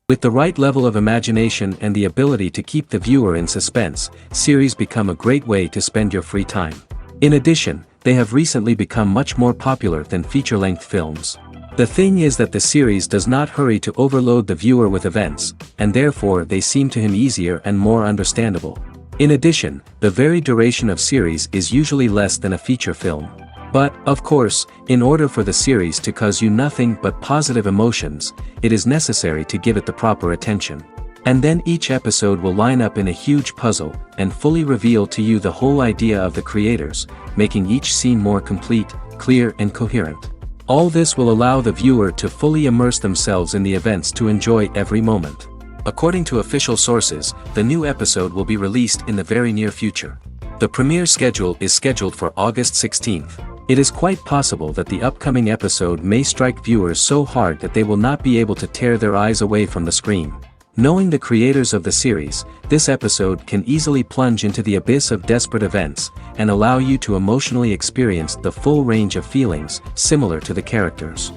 With the right level of imagination and the ability to keep the viewer in suspense, series become a great way to spend your free time. In addition, they have recently become much more popular than feature-length films. The thing is that the series does not hurry to overload the viewer with events, and therefore they seem to him easier and more understandable. In addition, the very duration of series is usually less than a feature film. But, of course, in order for the series to cause you nothing but positive emotions, it is necessary to give it the proper attention. And then each episode will line up in a huge puzzle, and fully reveal to you the whole idea of the creators, making each scene more complete, clear and coherent. All this will allow the viewer to fully immerse themselves in the events to enjoy every moment. According to official sources, the new episode will be released in the very near future. The premiere schedule is scheduled for August 16th. It is quite possible that the upcoming episode may strike viewers so hard that they will not be able to tear their eyes away from the screen. Knowing the creators of the series, this episode can easily plunge into the abyss of desperate events, and allow you to emotionally experience the full range of feelings, similar to the characters.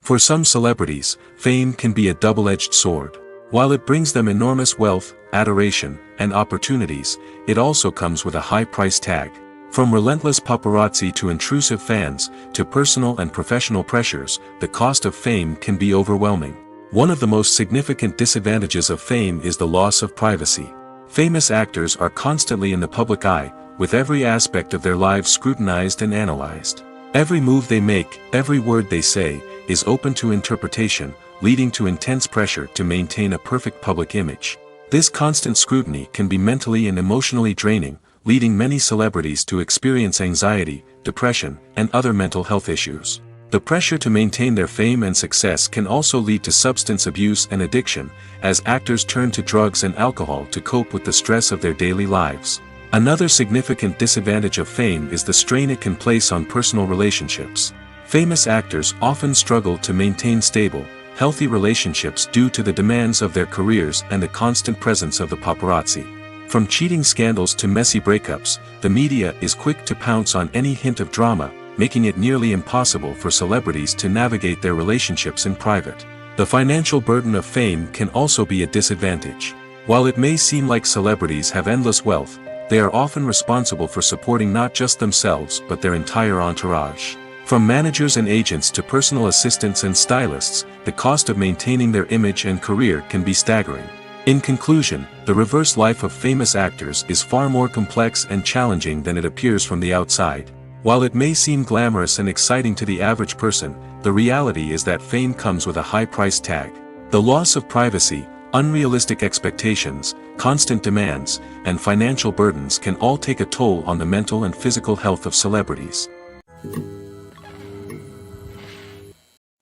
For some celebrities, fame can be a double-edged sword. While it brings them enormous wealth, adoration, and opportunities, it also comes with a high price tag. From relentless paparazzi to intrusive fans, to personal and professional pressures, the cost of fame can be overwhelming. One of the most significant disadvantages of fame is the loss of privacy. Famous actors are constantly in the public eye, with every aspect of their lives scrutinized and analyzed. Every move they make, every word they say, is open to interpretation, leading to intense pressure to maintain a perfect public image. This constant scrutiny can be mentally and emotionally draining, leading many celebrities to experience anxiety, depression, and other mental health issues. The pressure to maintain their fame and success can also lead to substance abuse and addiction, as actors turn to drugs and alcohol to cope with the stress of their daily lives. Another significant disadvantage of fame is the strain it can place on personal relationships. Famous actors often struggle to maintain stable, healthy relationships due to the demands of their careers and the constant presence of the paparazzi. From cheating scandals to messy breakups, the media is quick to pounce on any hint of drama, making it nearly impossible for celebrities to navigate their relationships in private. The financial burden of fame can also be a disadvantage. While it may seem like celebrities have endless wealth, they are often responsible for supporting not just themselves but their entire entourage. From managers and agents to personal assistants and stylists, the cost of maintaining their image and career can be staggering. In conclusion, the reverse life of famous actors is far more complex and challenging than it appears from the outside. While it may seem glamorous and exciting to the average person, the reality is that fame comes with a high price tag. The loss of privacy, unrealistic expectations, constant demands, and financial burdens can all take a toll on the mental and physical health of celebrities.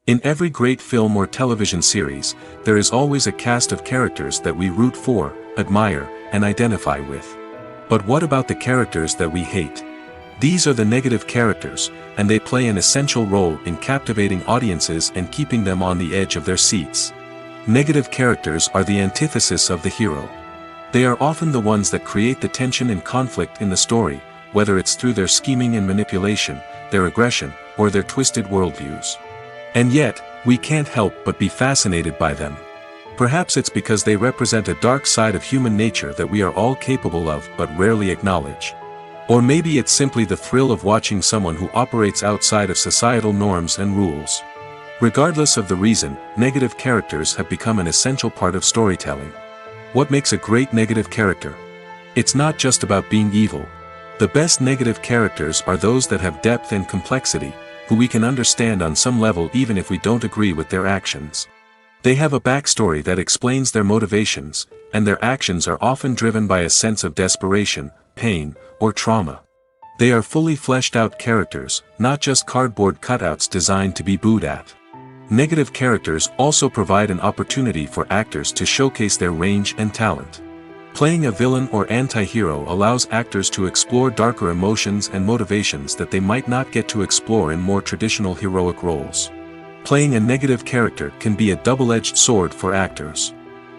In every great film or television series, there is always a cast of characters that we root for, admire, and identify with. But what about the characters that we hate? These are the negative characters, and they play an essential role in captivating audiences and keeping them on the edge of their seats. Negative characters are the antithesis of the hero. They are often the ones that create the tension and conflict in the story, whether it's through their scheming and manipulation, their aggression, or their twisted worldviews. And yet, we can't help but be fascinated by them. Perhaps it's because they represent a dark side of human nature that we are all capable of but rarely acknowledge. Or maybe it's simply the thrill of watching someone who operates outside of societal norms and rules. Regardless of the reason, negative characters have become an essential part of storytelling. What makes a great negative character? It's not just about being evil. The best negative characters are those that have depth and complexity, who we can understand on some level even if we don't agree with their actions. They have a backstory that explains their motivations, and their actions are often driven by a sense of desperation, pain, or trauma. They are fully fleshed out characters, not just cardboard cutouts designed to be booed at. Negative characters also provide an opportunity for actors to showcase their range and talent. Playing a villain or anti-hero allows actors to explore darker emotions and motivations that they might not get to explore in more traditional heroic roles. Playing a negative character can be a double-edged sword for actors.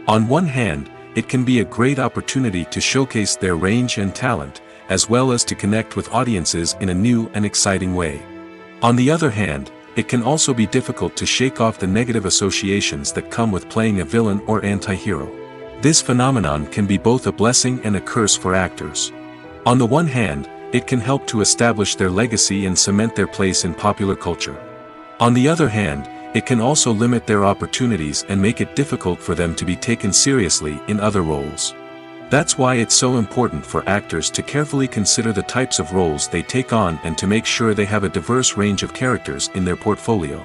On one hand, it can be a great opportunity to showcase their range and talent, as well as to connect with audiences in a new and exciting way. On the other hand, it can also be difficult to shake off the negative associations that come with playing a villain or anti-hero. This phenomenon can be both a blessing and a curse for actors. On the one hand, it can help to establish their legacy and cement their place in popular culture. On the other hand, it can also limit their opportunities and make it difficult for them to be taken seriously in other roles. That's why it's so important for actors to carefully consider the types of roles they take on and to make sure they have a diverse range of characters in their portfolio.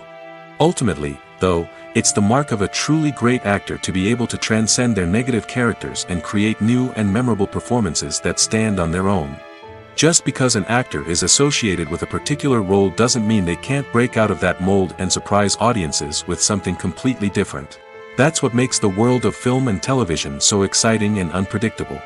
Ultimately, though, it's the mark of a truly great actor to be able to transcend their negative characters and create new and memorable performances that stand on their own. Just because an actor is associated with a particular role doesn't mean they can't break out of that mold and surprise audiences with something completely different. That's what makes the world of film and television so exciting and unpredictable.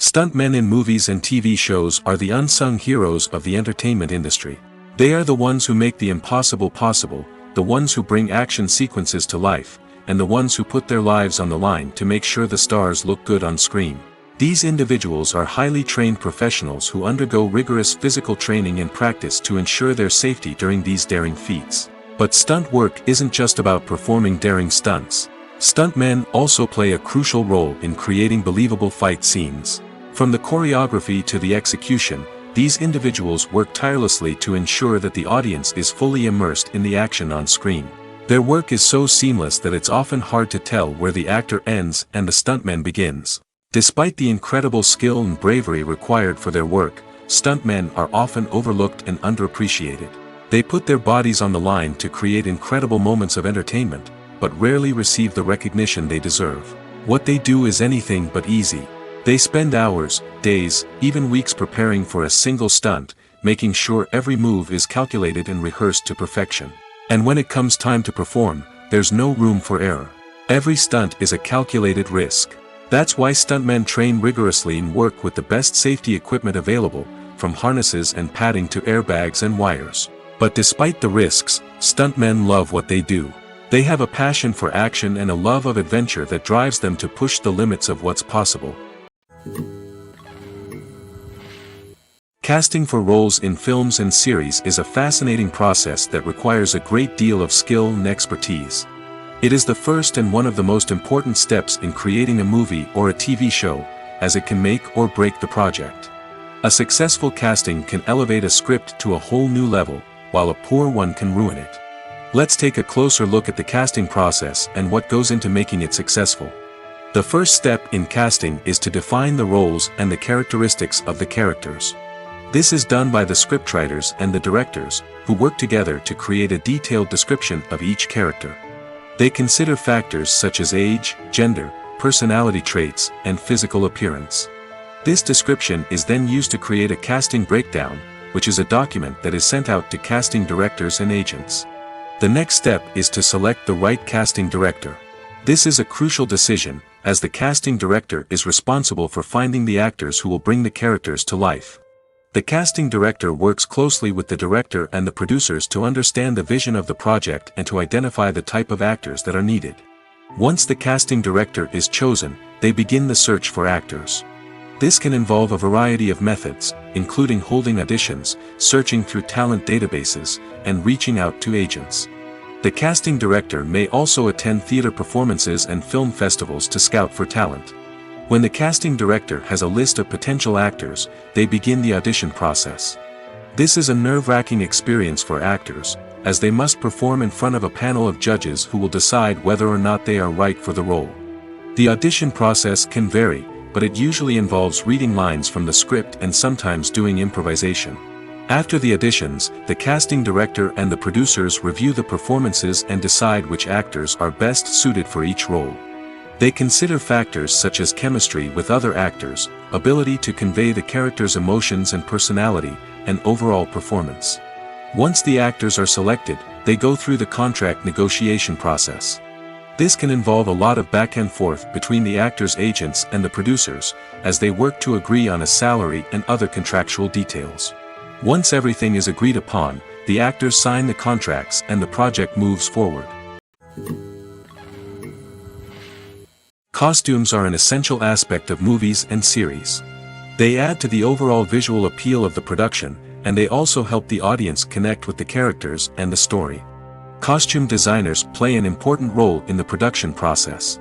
Stuntmen in movies and TV shows are the unsung heroes of the entertainment industry. They are the ones who make the impossible possible, the ones who bring action sequences to life, and the ones who put their lives on the line to make sure the stars look good on screen. These individuals are highly trained professionals who undergo rigorous physical training and practice to ensure their safety during these daring feats. But stunt work isn't just about performing daring stunts. Stuntmen also play a crucial role in creating believable fight scenes. From the choreography to the execution, these individuals work tirelessly to ensure that the audience is fully immersed in the action on screen. Their work is so seamless that it's often hard to tell where the actor ends and the stuntman begins. Despite the incredible skill and bravery required for their work, stuntmen are often overlooked and underappreciated. They put their bodies on the line to create incredible moments of entertainment, but rarely receive the recognition they deserve. What they do is anything but easy. They spend hours, days, even weeks preparing for a single stunt, making sure every move is calculated and rehearsed to perfection. And when it comes time to perform, there's no room for error. Every stunt is a calculated risk. That's why stuntmen train rigorously and work with the best safety equipment available, from harnesses and padding to airbags and wires. But despite the risks, stuntmen love what they do. They have a passion for action and a love of adventure that drives them to push the limits of what's possible. Casting for roles in films and series is a fascinating process that requires a great deal of skill and expertise. It is the first and one of the most important steps in creating a movie or a TV show, as it can make or break the project. A successful casting can elevate a script to a whole new level, while a poor one can ruin it. Let's take a closer look at the casting process and what goes into making it successful. The first step in casting is to define the roles and the characteristics of the characters. This is done by the scriptwriters and the directors, who work together to create a detailed description of each character. They consider factors such as age, gender, personality traits, and physical appearance. This description is then used to create a casting breakdown, which is a document that is sent out to casting directors and agents. The next step is to select the right casting director. This is a crucial decision, as the casting director is responsible for finding the actors who will bring the characters to life. The casting director works closely with the director and the producers to understand the vision of the project and to identify the type of actors that are needed. Once the casting director is chosen, they begin the search for actors. This can involve a variety of methods, including holding auditions, searching through talent databases, and reaching out to agents. The casting director may also attend theater performances and film festivals to scout for talent. When the casting director has a list of potential actors, they begin the audition process. This is a nerve-wracking experience for actors, as they must perform in front of a panel of judges who will decide whether or not they are right for the role. The audition process can vary, but it usually involves reading lines from the script and sometimes doing improvisation. After the auditions, the casting director and the producers review the performances and decide which actors are best suited for each role. They consider factors such as chemistry with other actors, ability to convey the character's emotions and personality, and overall performance. Once the actors are selected, they go through the contract negotiation process. This can involve a lot of back and forth between the actors' agents and the producers, as they work to agree on a salary and other contractual details. Once everything is agreed upon, the actors sign the contracts and the project moves forward. Costumes are an essential aspect of movies and series. They add to the overall visual appeal of the production, and they also help the audience connect with the characters and the story. Costume designers play an important role in the production process.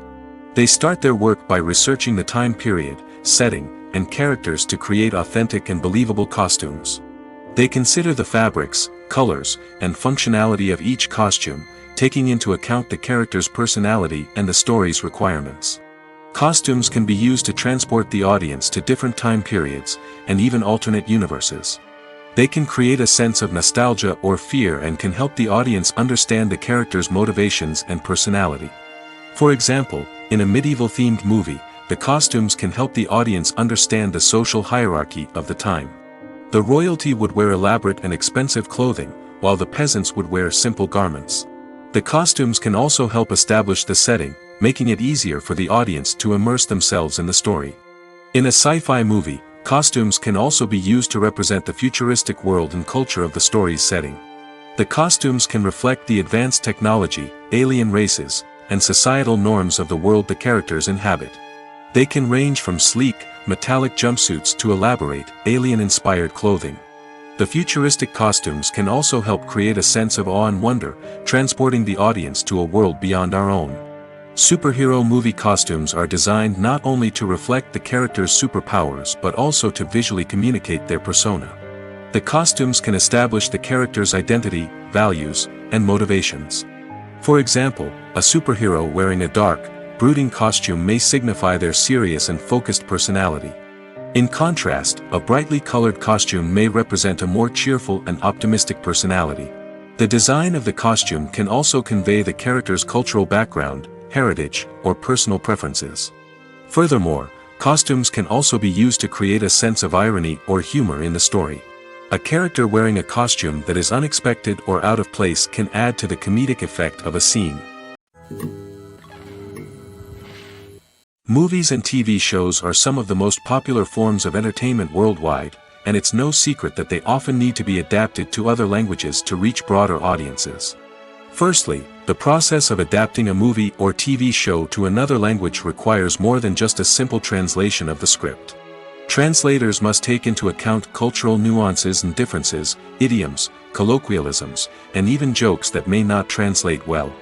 They start their work by researching the time period, setting, and characters to create authentic and believable costumes. They consider the fabrics, colors, and functionality of each costume, taking into account the character's personality and the story's requirements. Costumes can be used to transport the audience to different time periods, and even alternate universes. They can create a sense of nostalgia or fear and can help the audience understand the character's motivations and personality. For example, in a medieval-themed movie, the costumes can help the audience understand the social hierarchy of the time. The royalty would wear elaborate and expensive clothing, while the peasants would wear simple garments. The costumes can also help establish the setting, making it easier for the audience to immerse themselves in the story. In a sci-fi movie, costumes can also be used to represent the futuristic world and culture of the story's setting. The costumes can reflect the advanced technology, alien races, and societal norms of the world the characters inhabit. They can range from sleek, metallic jumpsuits to elaborate, alien-inspired clothing. The futuristic costumes can also help create a sense of awe and wonder, transporting the audience to a world beyond our own. Superhero movie costumes are designed not only to reflect the character's superpowers but also to visually communicate their persona. The costumes can establish the character's identity, values, and motivations. For example, a superhero wearing a dark, brooding costume may signify their serious and focused personality. In contrast, a brightly colored costume may represent a more cheerful and optimistic personality. The design of the costume can also convey the character's cultural background, heritage, or personal preferences. Furthermore, costumes can also be used to create a sense of irony or humor in the story. A character wearing a costume that is unexpected or out of place can add to the comedic effect of a scene. Movies and TV shows are some of the most popular forms of entertainment worldwide, and it's no secret that they often need to be adapted to other languages to reach broader audiences. Firstly, the process of adapting a movie or TV show to another language requires more than just a simple translation of the script. Translators must take into account cultural nuances and differences, idioms, colloquialisms, and even jokes that may not translate well.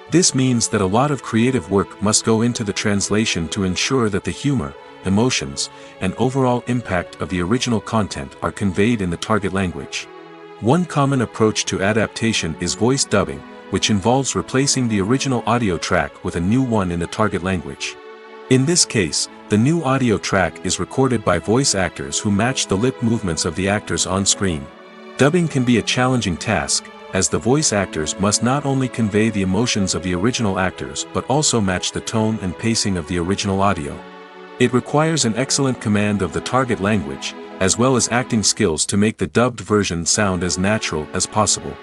This means that a lot of creative work must go into the translation to ensure that the humor, emotions, and overall impact of the original content are conveyed in the target language. One common approach to adaptation is voice dubbing, which involves replacing the original audio track with a new one in the target language. In this case, the new audio track is recorded by voice actors who match the lip movements of the actors on screen. Dubbing can be a challenging task, as the voice actors must not only convey the emotions of the original actors but also match the tone and pacing of the original audio. It requires an excellent command of the target language, as well as acting skills to make the dubbed version sound as natural as possible.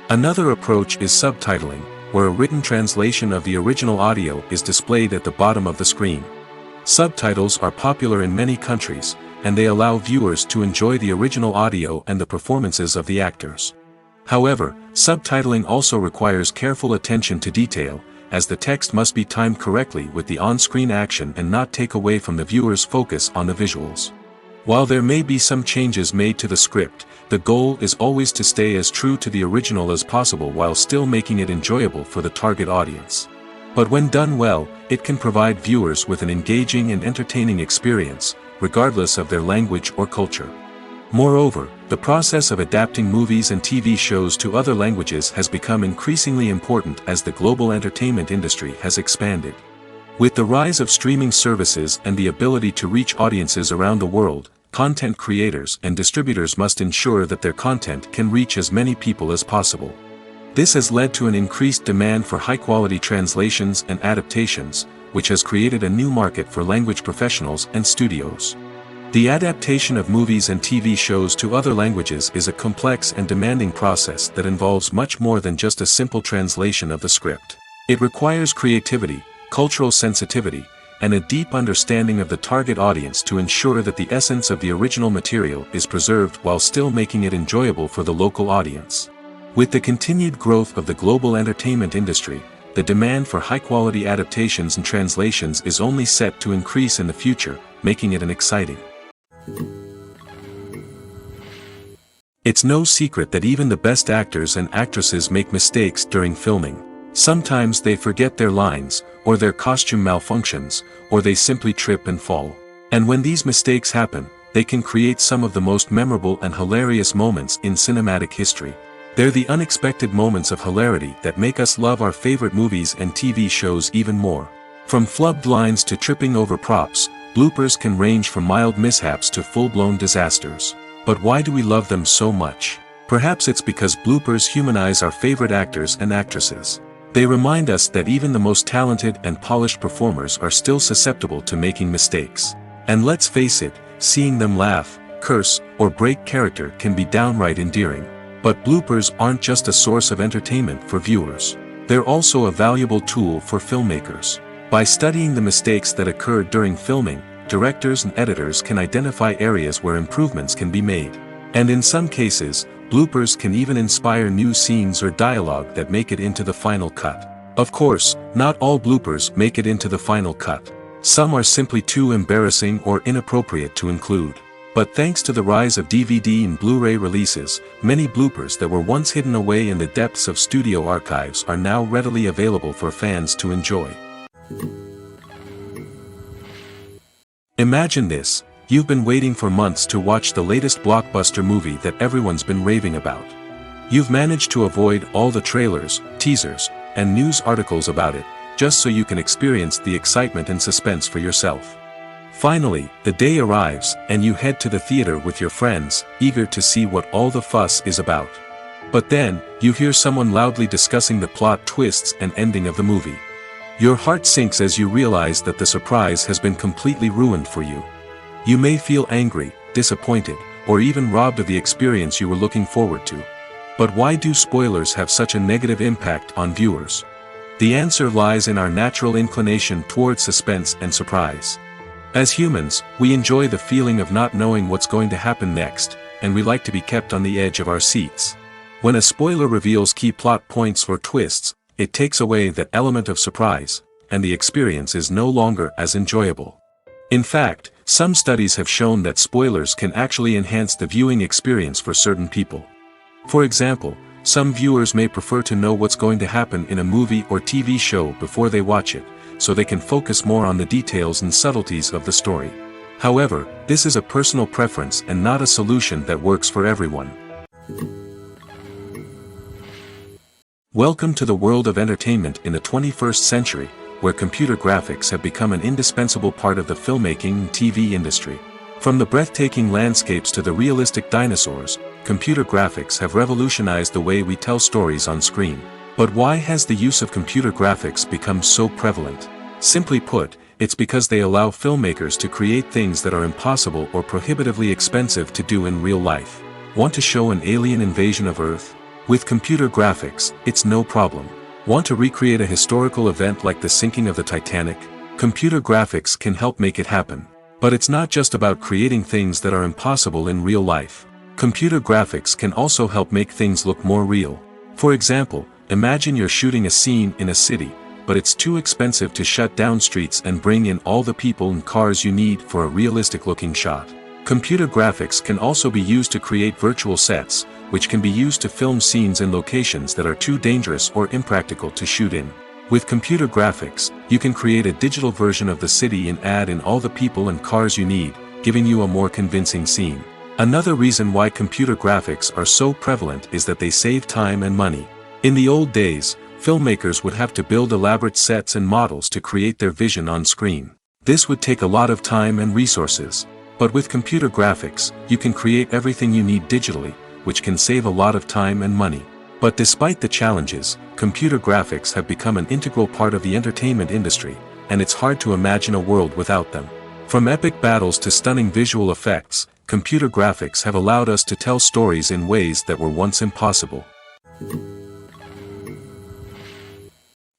Another approach is subtitling, where a written translation of the original audio is displayed at the bottom of the screen. Subtitles are popular in many countries, and they allow viewers to enjoy the original audio and the performances of the actors. However, subtitling also requires careful attention to detail, as the text must be timed correctly with the on-screen action and not take away from the viewer's focus on the visuals. While there may be some changes made to the script, the goal is always to stay as true to the original as possible while still making it enjoyable for the target audience. But when done well, it can provide viewers with an engaging and entertaining experience, regardless of their language or culture. Moreover, the process of adapting movies and TV shows to other languages has become increasingly important as the global entertainment industry has expanded. With the rise of streaming services and the ability to reach audiences around the world, content creators and distributors must ensure that their content can reach as many people as possible. This has led to an increased demand for high-quality translations and adaptations, which has created a new market for language professionals and studios. The adaptation of movies and TV shows to other languages is a complex and demanding process that involves much more than just a simple translation of the script. It requires creativity, cultural sensitivity, and a deep understanding of the target audience to ensure that the essence of the original material is preserved while still making it enjoyable for the local audience. With the continued growth of the global entertainment industry, the demand for high-quality adaptations and translations is only set to increase in the future, making it an exciting. It's no secret that even the best actors and actresses make mistakes during filming. Sometimes they forget their lines, or their costume malfunctions, or they simply trip and fall. And when these mistakes happen, they can create some of the most memorable and hilarious moments in cinematic history. They're the unexpected moments of hilarity that make us love our favorite movies and TV shows even more. From flubbed lines to tripping over props, bloopers can range from mild mishaps to full-blown disasters. But why do we love them so much? Perhaps it's because bloopers humanize our favorite actors and actresses. They remind us that even the most talented and polished performers are still susceptible to making mistakes. And let's face it, seeing them laugh, curse, or break character can be downright endearing. But bloopers aren't just a source of entertainment for viewers. They're also a valuable tool for filmmakers. By studying the mistakes that occurred during filming, directors and editors can identify areas where improvements can be made. And in some cases, bloopers can even inspire new scenes or dialogue that make it into the final cut. Of course, not all bloopers make it into the final cut. Some are simply too embarrassing or inappropriate to include. But thanks to the rise of DVD and Blu-ray releases, many bloopers that were once hidden away in the depths of studio archives are now readily available for fans to enjoy. Imagine this, you've been waiting for months to watch the latest blockbuster movie that everyone's been raving about. You've managed to avoid all the trailers, teasers, and news articles about it, just so you can experience the excitement and suspense for yourself. Finally, the day arrives, and you head to the theater with your friends, eager to see what all the fuss is about. But then, you hear someone loudly discussing the plot twists and ending of the movie. Your heart sinks as you realize that the surprise has been completely ruined for you. You may feel angry, disappointed, or even robbed of the experience you were looking forward to. But why do spoilers have such a negative impact on viewers? The answer lies in our natural inclination toward suspense and surprise. As humans, we enjoy the feeling of not knowing what's going to happen next, and we like to be kept on the edge of our seats. When a spoiler reveals key plot points or twists, it takes away that element of surprise, and the experience is no longer as enjoyable. In fact, some studies have shown that spoilers can actually enhance the viewing experience for certain people. For example, some viewers may prefer to know what's going to happen in a movie or TV show before they watch it, so they can focus more on the details and subtleties of the story. However, this is a personal preference and not a solution that works for everyone. Welcome to the world of entertainment in the 21st century, where computer graphics have become an indispensable part of the filmmaking and TV industry. From the breathtaking landscapes to the realistic dinosaurs, computer graphics have revolutionized the way we tell stories on screen. But why has the use of computer graphics become so prevalent? Simply put, it's because they allow filmmakers to create things that are impossible or prohibitively expensive to do in real life. Want to show an alien invasion of Earth? With computer graphics, it's no problem. Want to recreate a historical event like the sinking of the Titanic? Computer graphics can help make it happen. But it's not just about creating things that are impossible in real life. Computer graphics can also help make things look more real. For example, imagine you're shooting a scene in a city, but it's too expensive to shut down streets and bring in all the people and cars you need for a realistic-looking shot. Computer graphics can also be used to create virtual sets, which can be used to film scenes in locations that are too dangerous or impractical to shoot in. With computer graphics, you can create a digital version of the city and add in all the people and cars you need, giving you a more convincing scene. Another reason why computer graphics are so prevalent is that they save time and money. In the old days, filmmakers would have to build elaborate sets and models to create their vision on screen. This would take a lot of time and resources. But with computer graphics, you can create everything you need digitally, which can save a lot of time and money. But despite the challenges, computer graphics have become an integral part of the entertainment industry, and it's hard to imagine a world without them. From epic battles to stunning visual effects, computer graphics have allowed us to tell stories in ways that were once impossible.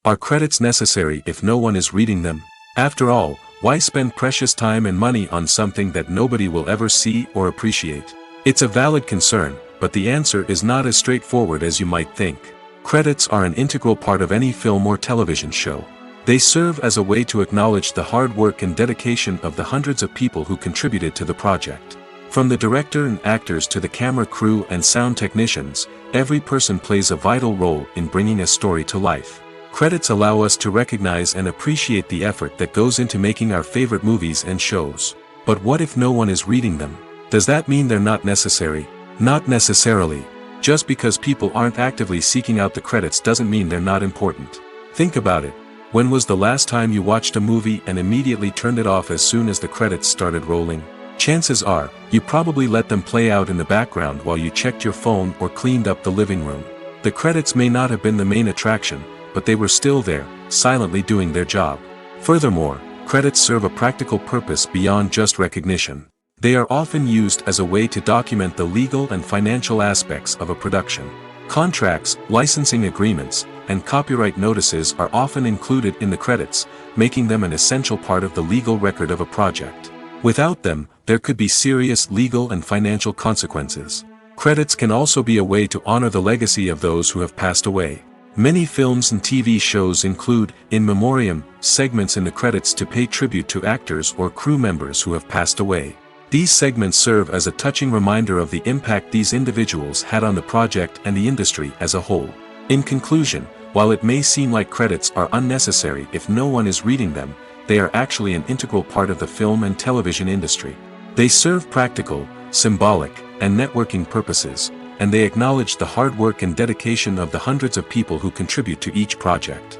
Are credits necessary if no one is reading them? After all, why spend precious time and money on something that nobody will ever see or appreciate? It's a valid concern, but the answer is not as straightforward as you might think. Credits are an integral part of any film or television show. They serve as a way to acknowledge the hard work and dedication of the hundreds of people who contributed to the project. From the director and actors to the camera crew and sound technicians, every person plays a vital role in bringing a story to life. Credits allow us to recognize and appreciate the effort that goes into making our favorite movies and shows. But what if no one is reading them? Does that mean they're not necessary? Not necessarily. Just because people aren't actively seeking out the credits doesn't mean they're not important. Think about it. When was the last time you watched a movie and immediately turned it off as soon as the credits started rolling? Chances are, you probably let them play out in the background while you checked your phone or cleaned up the living room. The credits may not have been the main attraction, but they were still there, silently doing their job. Furthermore, credits serve a practical purpose beyond just recognition. They are often used as a way to document the legal and financial aspects of a production. Contracts, licensing agreements, and copyright notices are often included in the credits, making them an essential part of the legal record of a project. Without them, there could be serious legal and financial consequences. Credits can also be a way to honor the legacy of those who have passed away. Many films and TV shows include, in memoriam, segments in the credits to pay tribute to actors or crew members who have passed away. These segments serve as a touching reminder of the impact these individuals had on the project and the industry as a whole. In conclusion, while it may seem like credits are unnecessary if no one is reading them, they are actually an integral part of the film and television industry. They serve practical, symbolic, and networking purposes, and they acknowledge the hard work and dedication of the hundreds of people who contribute to each project.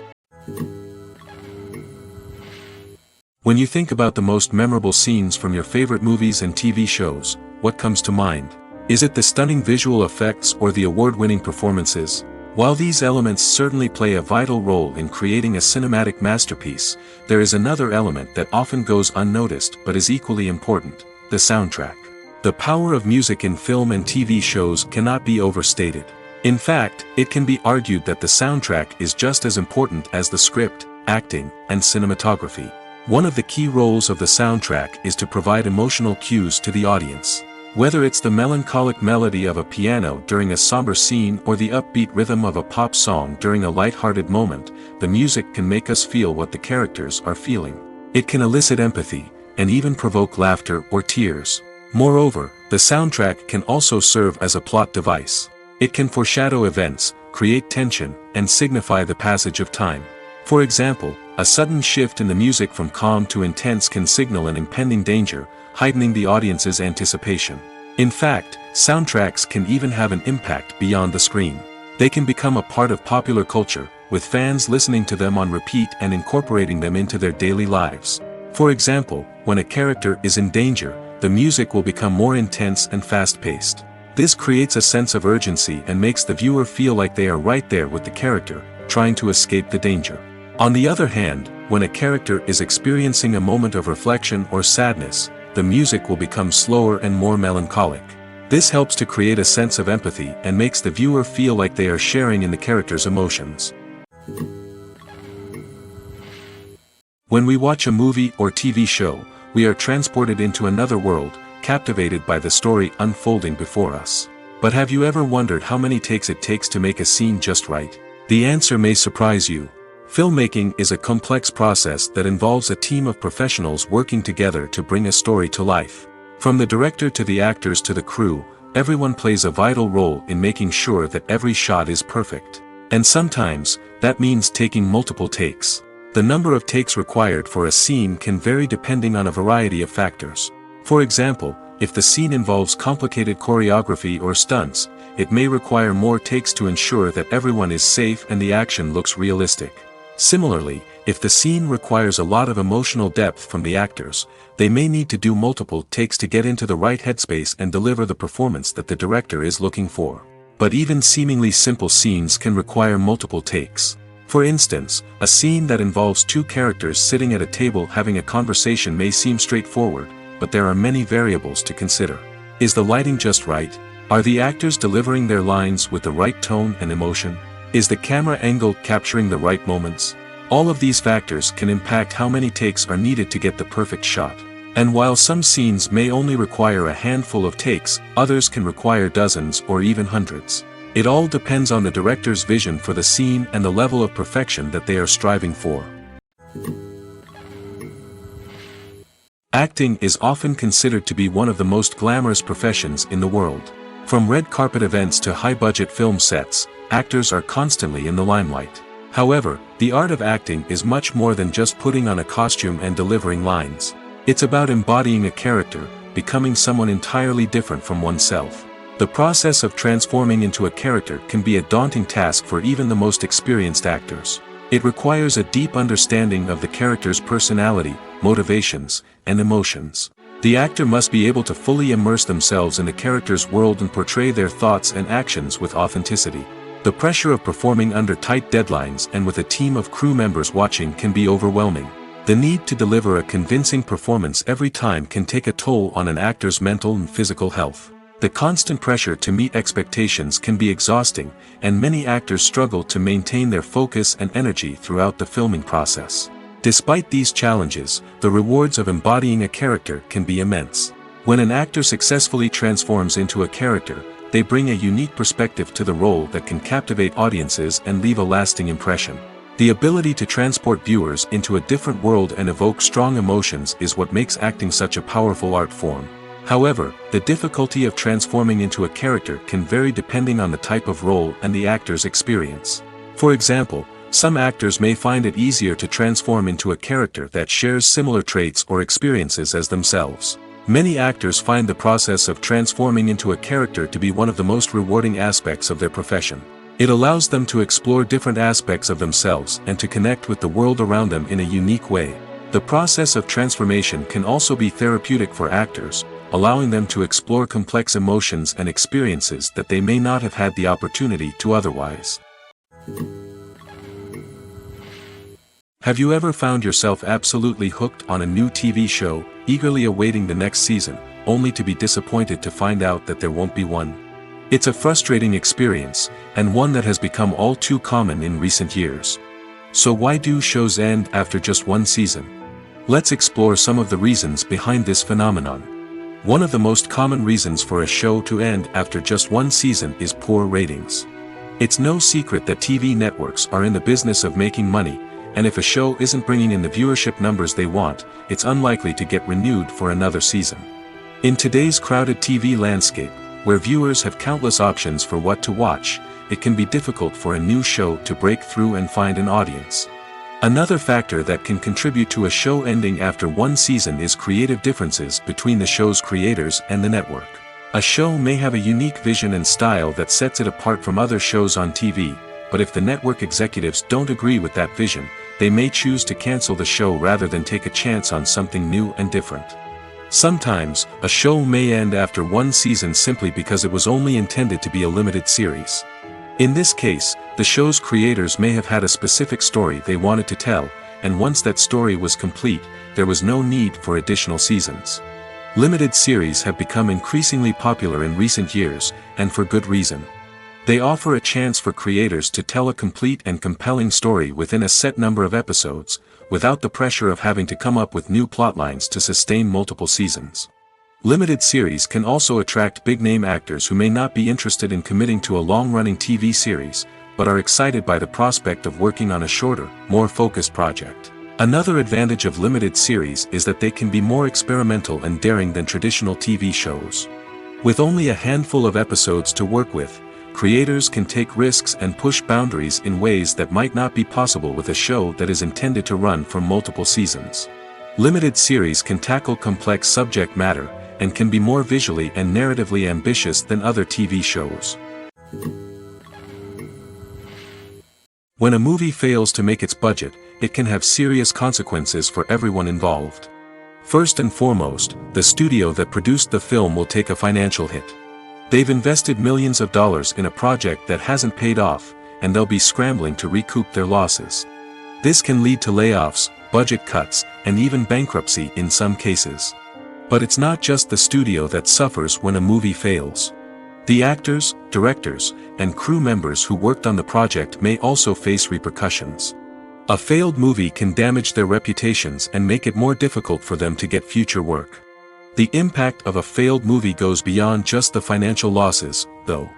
When you think about the most memorable scenes from your favorite movies and TV shows, what comes to mind? Is it the stunning visual effects or the award-winning performances? While these elements certainly play a vital role in creating a cinematic masterpiece, there is another element that often goes unnoticed but is equally important: the soundtrack. The power of music in film and TV shows cannot be overstated. In fact, it can be argued that the soundtrack is just as important as the script, acting, and cinematography. One of the key roles of the soundtrack is to provide emotional cues to the audience. Whether it's the melancholic melody of a piano during a somber scene or the upbeat rhythm of a pop song during a light-hearted moment, the music can make us feel what the characters are feeling. It can elicit empathy, and even provoke laughter or tears. Moreover, the soundtrack can also serve as a plot device. It can foreshadow events, create tension, and signify the passage of time. For example, a sudden shift in the music from calm to intense can signal an impending danger, heightening the audience's anticipation. In fact, soundtracks can even have an impact beyond the screen. They can become a part of popular culture, with fans listening to them on repeat and incorporating them into their daily lives. For example, when a character is in danger, the music will become more intense and fast-paced. This creates a sense of urgency and makes the viewer feel like they are right there with the character, trying to escape the danger. On the other hand, when a character is experiencing a moment of reflection or sadness, the music will become slower and more melancholic. This helps to create a sense of empathy and makes the viewer feel like they are sharing in the character's emotions. When we watch a movie or TV show, we are transported into another world, captivated by the story unfolding before us. But have you ever wondered how many takes it takes to make a scene just right? The answer may surprise you. Filmmaking is a complex process that involves a team of professionals working together to bring a story to life. From the director to the actors to the crew, everyone plays a vital role in making sure that every shot is perfect. And sometimes, that means taking multiple takes. The number of takes required for a scene can vary depending on a variety of factors. For example, If the scene involves complicated choreography or stunts, it may require more takes to ensure that everyone is safe and the action looks realistic. Similarly, if the scene requires a lot of emotional depth from the actors, they may need to do multiple takes to get into the right headspace and deliver the performance that the director is looking for. But even seemingly simple scenes can require multiple takes. For instance, a scene that involves two characters sitting at a table having a conversation may seem straightforward, but there are many variables to consider. Is the lighting just right? Are the actors delivering their lines with the right tone and emotion? Is the camera angle capturing the right moments? All of these factors can impact how many takes are needed to get the perfect shot. And while some scenes may only require a handful of takes, others can require dozens or even hundreds. It all depends on the director's vision for the scene and the level of perfection that they are striving for. Acting is often considered to be one of the most glamorous professions in the world. From red carpet events to high-budget film sets, actors are constantly in the limelight. However, the art of acting is much more than just putting on a costume and delivering lines. It's about embodying a character, becoming someone entirely different from oneself. The process of transforming into a character can be a daunting task for even the most experienced actors. It requires a deep understanding of the character's personality, motivations, and emotions. The actor must be able to fully immerse themselves in the character's world and portray their thoughts and actions with authenticity. The pressure of performing under tight deadlines and with a team of crew members watching can be overwhelming. The need to deliver a convincing performance every time can take a toll on an actor's mental and physical health. The constant pressure to meet expectations can be exhausting, and many actors struggle to maintain their focus and energy throughout the filming process. Despite these challenges, the rewards of embodying a character can be immense. When an actor successfully transforms into a character, they bring a unique perspective to the role that can captivate audiences and leave a lasting impression. The ability to transport viewers into a different world and evoke strong emotions is what makes acting such a powerful art form. However, the difficulty of transforming into a character can vary depending on the type of role and the actor's experience. For example, some actors may find it easier to transform into a character that shares similar traits or experiences as themselves. Many actors find the process of transforming into a character to be one of the most rewarding aspects of their profession. It allows them to explore different aspects of themselves and to connect with the world around them in a unique way. The process of transformation can also be therapeutic for actors, allowing them to explore complex emotions and experiences that they may not have had the opportunity to otherwise. Have you ever found yourself absolutely hooked on a new TV show, eagerly awaiting the next season, only to be disappointed to find out that there won't be one? It's a frustrating experience, and one that has become all too common in recent years. So why do shows end after just one season? Let's explore some of the reasons behind this phenomenon. One of the most common reasons for a show to end after just one season is poor ratings. It's no secret that TV networks are in the business of making money, and if a show isn't bringing in the viewership numbers they want, it's unlikely to get renewed for another season. In today's crowded TV landscape, where viewers have countless options for what to watch, it can be difficult for a new show to break through and find an audience. Another factor that can contribute to a show ending after one season is creative differences between the show's creators and the network. A show may have a unique vision and style that sets it apart from other shows on TV, but if the network executives don't agree with that vision, they may choose to cancel the show rather than take a chance on something new and different. Sometimes, a show may end after one season simply because it was only intended to be a limited series. In this case, the show's creators may have had a specific story they wanted to tell, and once that story was complete, there was no need for additional seasons. Limited series have become increasingly popular in recent years, and for good reason. They offer a chance for creators to tell a complete and compelling story within a set number of episodes, without the pressure of having to come up with new plotlines to sustain multiple seasons. Limited series can also attract big-name actors who may not be interested in committing to a long-running TV series, but are excited by the prospect of working on a shorter, more focused project. Another advantage of limited series is that they can be more experimental and daring than traditional TV shows. With only a handful of episodes to work with, creators can take risks and push boundaries in ways that might not be possible with a show that is intended to run for multiple seasons. Limited series can tackle complex subject matter, and can be more visually and narratively ambitious than other TV shows. When a movie fails to make its budget, it can have serious consequences for everyone involved. First and foremost, the studio that produced the film will take a financial hit. They've invested millions of dollars in a project that hasn't paid off, and they'll be scrambling to recoup their losses. This can lead to layoffs, budget cuts, and even bankruptcy in some cases. But it's not just the studio that suffers when a movie fails. The actors, directors, and crew members who worked on the project may also face repercussions. A failed movie can damage their reputations and make it more difficult for them to get future work. The impact of a failed movie goes beyond just the financial losses, though.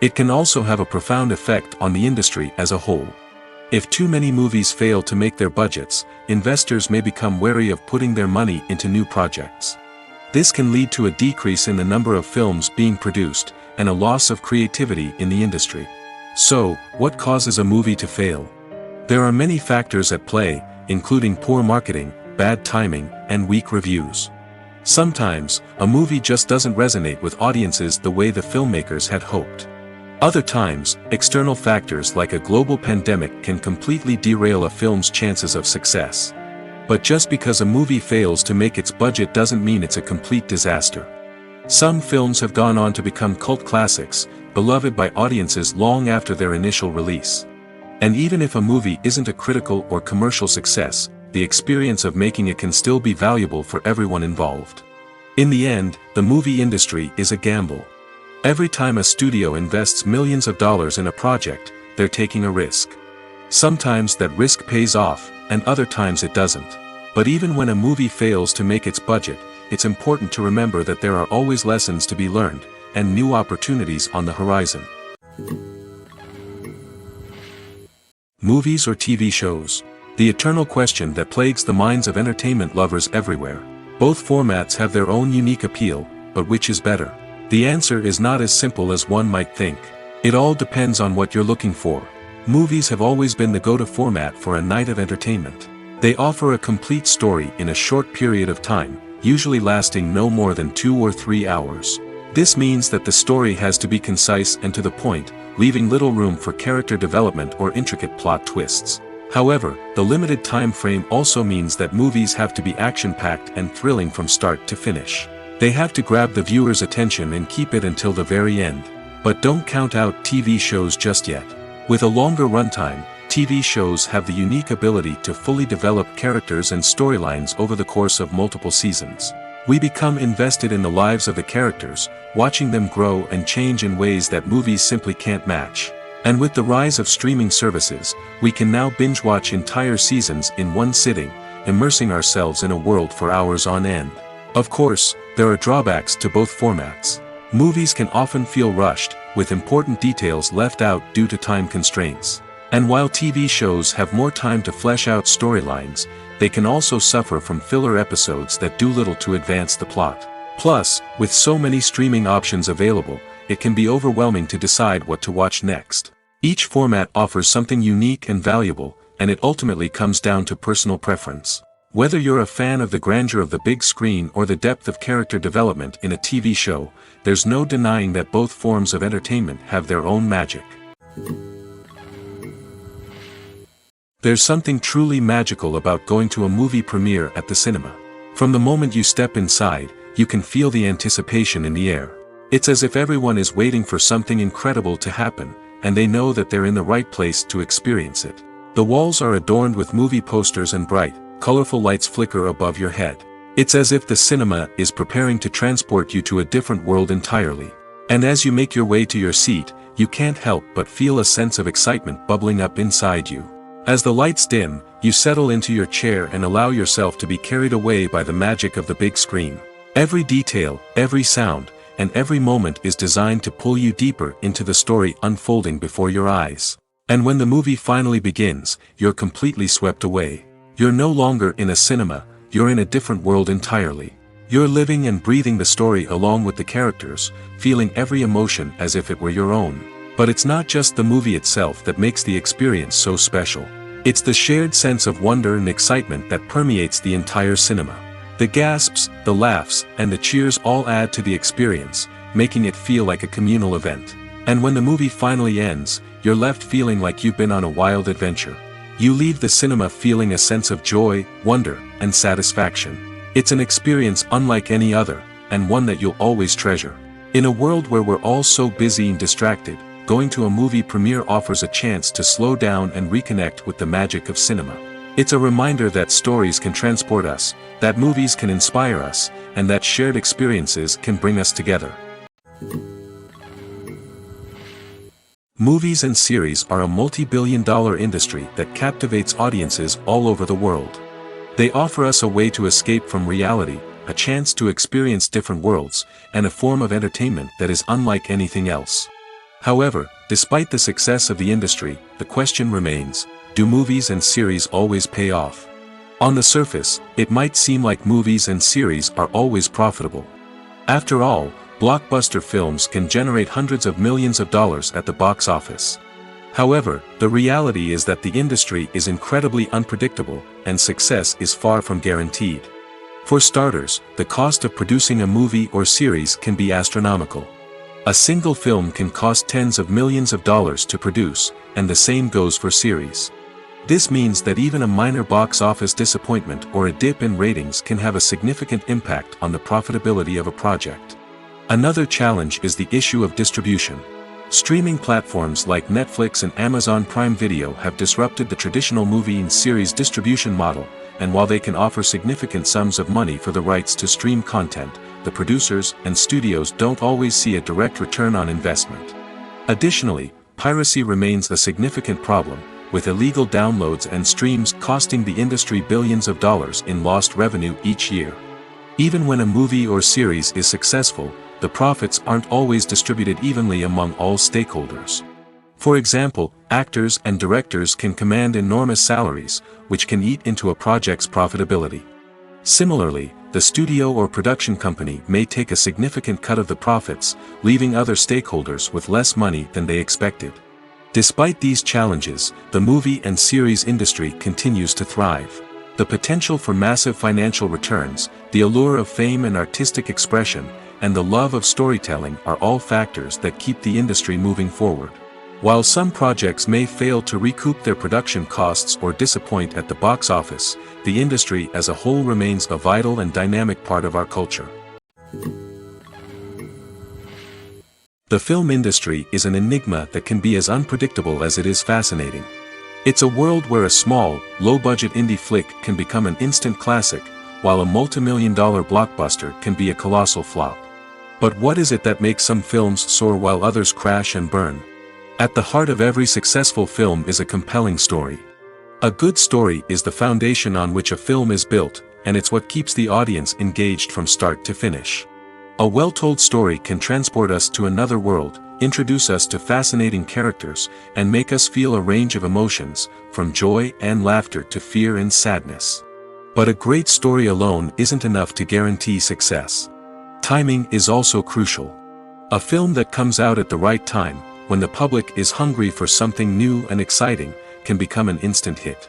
It can also have a profound effect on the industry as a whole. If too many movies fail to make their budgets, investors may become wary of putting their money into new projects. This can lead to a decrease in the number of films being produced, and a loss of creativity in the industry. So, what causes a movie to fail? There are many factors at play, including poor marketing, bad timing, and weak reviews. Sometimes, a movie just doesn't resonate with audiences the way the filmmakers had hoped. Other times, external factors like a global pandemic can completely derail a film's chances of success. But just because a movie fails to make its budget doesn't mean it's a complete disaster. Some films have gone on to become cult classics, beloved by audiences long after their initial release. And even if a movie isn't a critical or commercial success, the experience of making it can still be valuable for everyone involved. In the end, the movie industry is a gamble. Every time a studio invests millions of dollars in a project, they're taking a risk. Sometimes that risk pays off, and other times it doesn't. But even when a movie fails to make its budget, it's important to remember that there are always lessons to be learned, and new opportunities on the horizon. Movies or TV shows? The eternal question that plagues the minds of entertainment lovers everywhere. Both formats have their own unique appeal, but which is better? The answer is not as simple as one might think. It all depends on what you're looking for. Movies have always been the go-to format for a night of entertainment. They offer a complete story in a short period of time, usually lasting no more than 2 or 3 hours. This means that the story has to be concise and to the point, leaving little room for character development or intricate plot twists. However, the limited time frame also means that movies have to be action-packed and thrilling from start to finish. They have to grab the viewer's attention and keep it until the very end. But don't count out TV shows just yet. With a longer runtime, TV shows have the unique ability to fully develop characters and storylines over the course of multiple seasons. We become invested in the lives of the characters, watching them grow and change in ways that movies simply can't match. And with the rise of streaming services, we can now binge-watch entire seasons in one sitting, immersing ourselves in a world for hours on end. Of course, there are drawbacks to both formats. Movies can often feel rushed, with important details left out due to time constraints. And while TV shows have more time to flesh out storylines, they can also suffer from filler episodes that do little to advance the plot. Plus, with so many streaming options available, it can be overwhelming to decide what to watch next. Each format offers something unique and valuable, and it ultimately comes down to personal preference. Whether you're a fan of the grandeur of the big screen or the depth of character development in a TV show, there's no denying that both forms of entertainment have their own magic. There's something truly magical about going to a movie premiere at the cinema. From the moment you step inside, you can feel the anticipation in the air. It's as if everyone is waiting for something incredible to happen, and they know that they're in the right place to experience it. The walls are adorned with movie posters and bright, colorful lights flicker above your head. It's as if the cinema is preparing to transport you to a different world entirely. And as you make your way to your seat, you can't help but feel a sense of excitement bubbling up inside you. As the lights dim, you settle into your chair and allow yourself to be carried away by the magic of the big screen. Every detail, every sound, and every moment is designed to pull you deeper into the story unfolding before your eyes. And when the movie finally begins, you're completely swept away. You're no longer in a cinema, you're in a different world entirely. You're living and breathing the story along with the characters, feeling every emotion as if it were your own. But it's not just the movie itself that makes the experience so special. It's the shared sense of wonder and excitement that permeates the entire cinema. The gasps, the laughs, and the cheers all add to the experience, making it feel like a communal event. And when the movie finally ends, you're left feeling like you've been on a wild adventure. You leave the cinema feeling a sense of joy, wonder, and satisfaction. It's an experience unlike any other, and one that you'll always treasure. In a world where we're all so busy and distracted, going to a movie premiere offers a chance to slow down and reconnect with the magic of cinema. It's a reminder that stories can transport us, that movies can inspire us, and that shared experiences can bring us together. Movies and series are a multi-billion-dollar industry that captivates audiences all over the world. They offer us a way to escape from reality, a chance to experience different worlds, and a form of entertainment that is unlike anything else. However, despite the success of the industry, the question remains, do movies and series always pay off? On the surface, it might seem like movies and series are always profitable. After all, blockbuster films can generate hundreds of millions of dollars at the box office. However, the reality is that the industry is incredibly unpredictable, and success is far from guaranteed. For starters, the cost of producing a movie or series can be astronomical. A single film can cost tens of millions of dollars to produce, and the same goes for series. This means that even a minor box office disappointment or a dip in ratings can have a significant impact on the profitability of a project. Another challenge is the issue of distribution. Streaming platforms like Netflix and Amazon Prime Video have disrupted the traditional movie and series distribution model, and while they can offer significant sums of money for the rights to stream content, the producers and studios don't always see a direct return on investment. Additionally, piracy remains a significant problem, with illegal downloads and streams costing the industry billions of dollars in lost revenue each year. Even when a movie or series is successful, the profits aren't always distributed evenly among all stakeholders. For example, actors and directors can command enormous salaries, which can eat into a project's profitability. Similarly, the studio or production company may take a significant cut of the profits, leaving other stakeholders with less money than they expected. Despite these challenges, the movie and series industry continues to thrive. The potential for massive financial returns, the allure of fame and artistic expression, and the love of storytelling are all factors that keep the industry moving forward. While some projects may fail to recoup their production costs or disappoint at the box office, the industry as a whole remains a vital and dynamic part of our culture. The film industry is an enigma that can be as unpredictable as it is fascinating. It's a world where a small, low-budget indie flick can become an instant classic, while a multi-million-dollar blockbuster can be a colossal flop. But what is it that makes some films soar while others crash and burn? At the heart of every successful film is a compelling story. A good story is the foundation on which a film is built, and it's what keeps the audience engaged from start to finish. A well-told story can transport us to another world, introduce us to fascinating characters, and make us feel a range of emotions, from joy and laughter to fear and sadness. But a great story alone isn't enough to guarantee success. Timing is also crucial. A film that comes out at the right time, when the public is hungry for something new and exciting, can become an instant hit.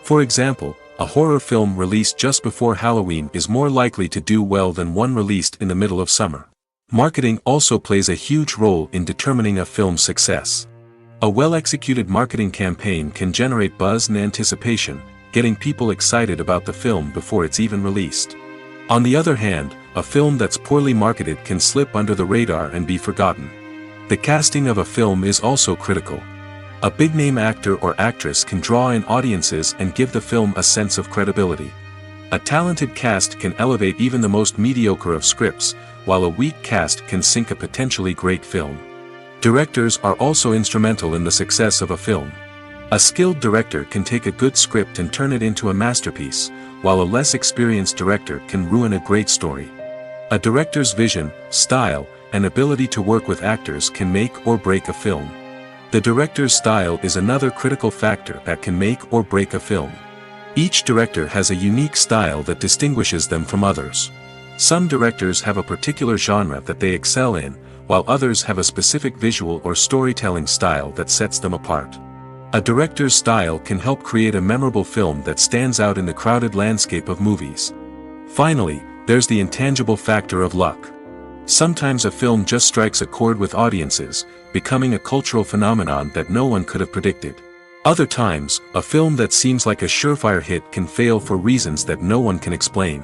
For example, a horror film released just before Halloween is more likely to do well than one released in the middle of summer. Marketing also plays a huge role in determining a film's success. A well-executed marketing campaign can generate buzz and anticipation, getting people excited about the film before it's even released. On the other hand, a film that's poorly marketed can slip under the radar and be forgotten. The casting of a film is also critical. A big-name actor or actress can draw in audiences and give the film a sense of credibility. A talented cast can elevate even the most mediocre of scripts, while a weak cast can sink a potentially great film. Directors are also instrumental in the success of a film. A skilled director can take a good script and turn it into a masterpiece, while a less experienced director can ruin a great story. A director's vision, style, and ability to work with actors can make or break a film. The director's style is another critical factor that can make or break a film. Each director has a unique style that distinguishes them from others. Some directors have a particular genre that they excel in, while others have a specific visual or storytelling style that sets them apart. A director's style can help create a memorable film that stands out in the crowded landscape of movies. Finally, there's the intangible factor of luck. Sometimes a film just strikes a chord with audiences, becoming a cultural phenomenon that no one could have predicted. Other times, a film that seems like a surefire hit can fail for reasons that no one can explain.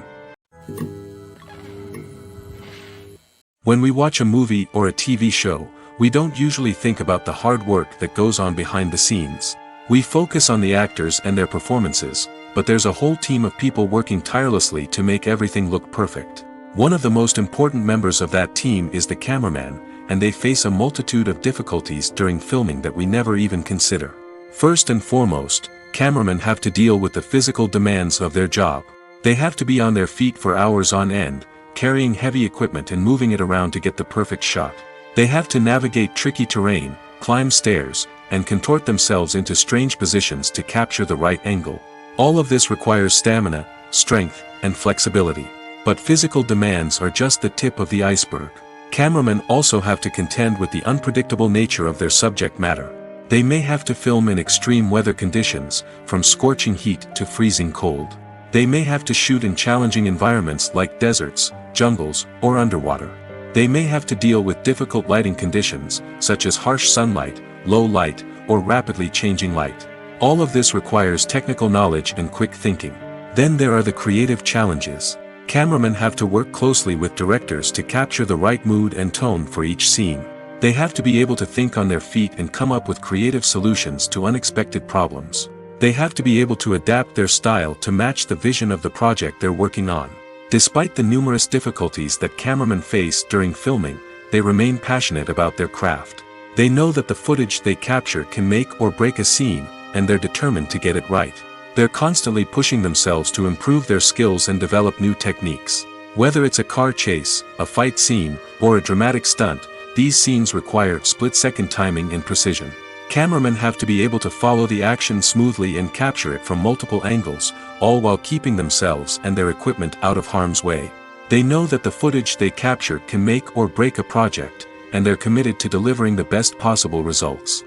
When we watch a movie or a TV show, we don't usually think about the hard work that goes on behind the scenes. We focus on the actors and their performances, but there's a whole team of people working tirelessly to make everything look perfect. One of the most important members of that team is the cameraman, and they face a multitude of difficulties during filming that we never even consider. First and foremost, cameramen have to deal with the physical demands of their job. They have to be on their feet for hours on end, carrying heavy equipment and moving it around to get the perfect shot. They have to navigate tricky terrain, climb stairs, and contort themselves into strange positions to capture the right angle. All of this requires stamina, strength, and flexibility. But physical demands are just the tip of the iceberg. Cameramen also have to contend with the unpredictable nature of their subject matter. They may have to film in extreme weather conditions, from scorching heat to freezing cold. They may have to shoot in challenging environments like deserts, jungles, or underwater. They may have to deal with difficult lighting conditions, such as harsh sunlight, low light, or rapidly changing light. All of this requires technical knowledge and quick thinking. Then there are the creative challenges. Cameramen have to work closely with directors to capture the right mood and tone for each scene. They have to be able to think on their feet and come up with creative solutions to unexpected problems. They have to be able to adapt their style to match the vision of the project they're working on. Despite the numerous difficulties that cameramen face during filming, they remain passionate about their craft. They know that the footage they capture can make or break a scene, and they're determined to get it right. They're constantly pushing themselves to improve their skills and develop new techniques. Whether it's a car chase, a fight scene, or a dramatic stunt, these scenes require split-second timing and precision. Cameramen have to be able to follow the action smoothly and capture it from multiple angles, all while keeping themselves and their equipment out of harm's way. They know that the footage they capture can make or break a project, and they're committed to delivering the best possible results.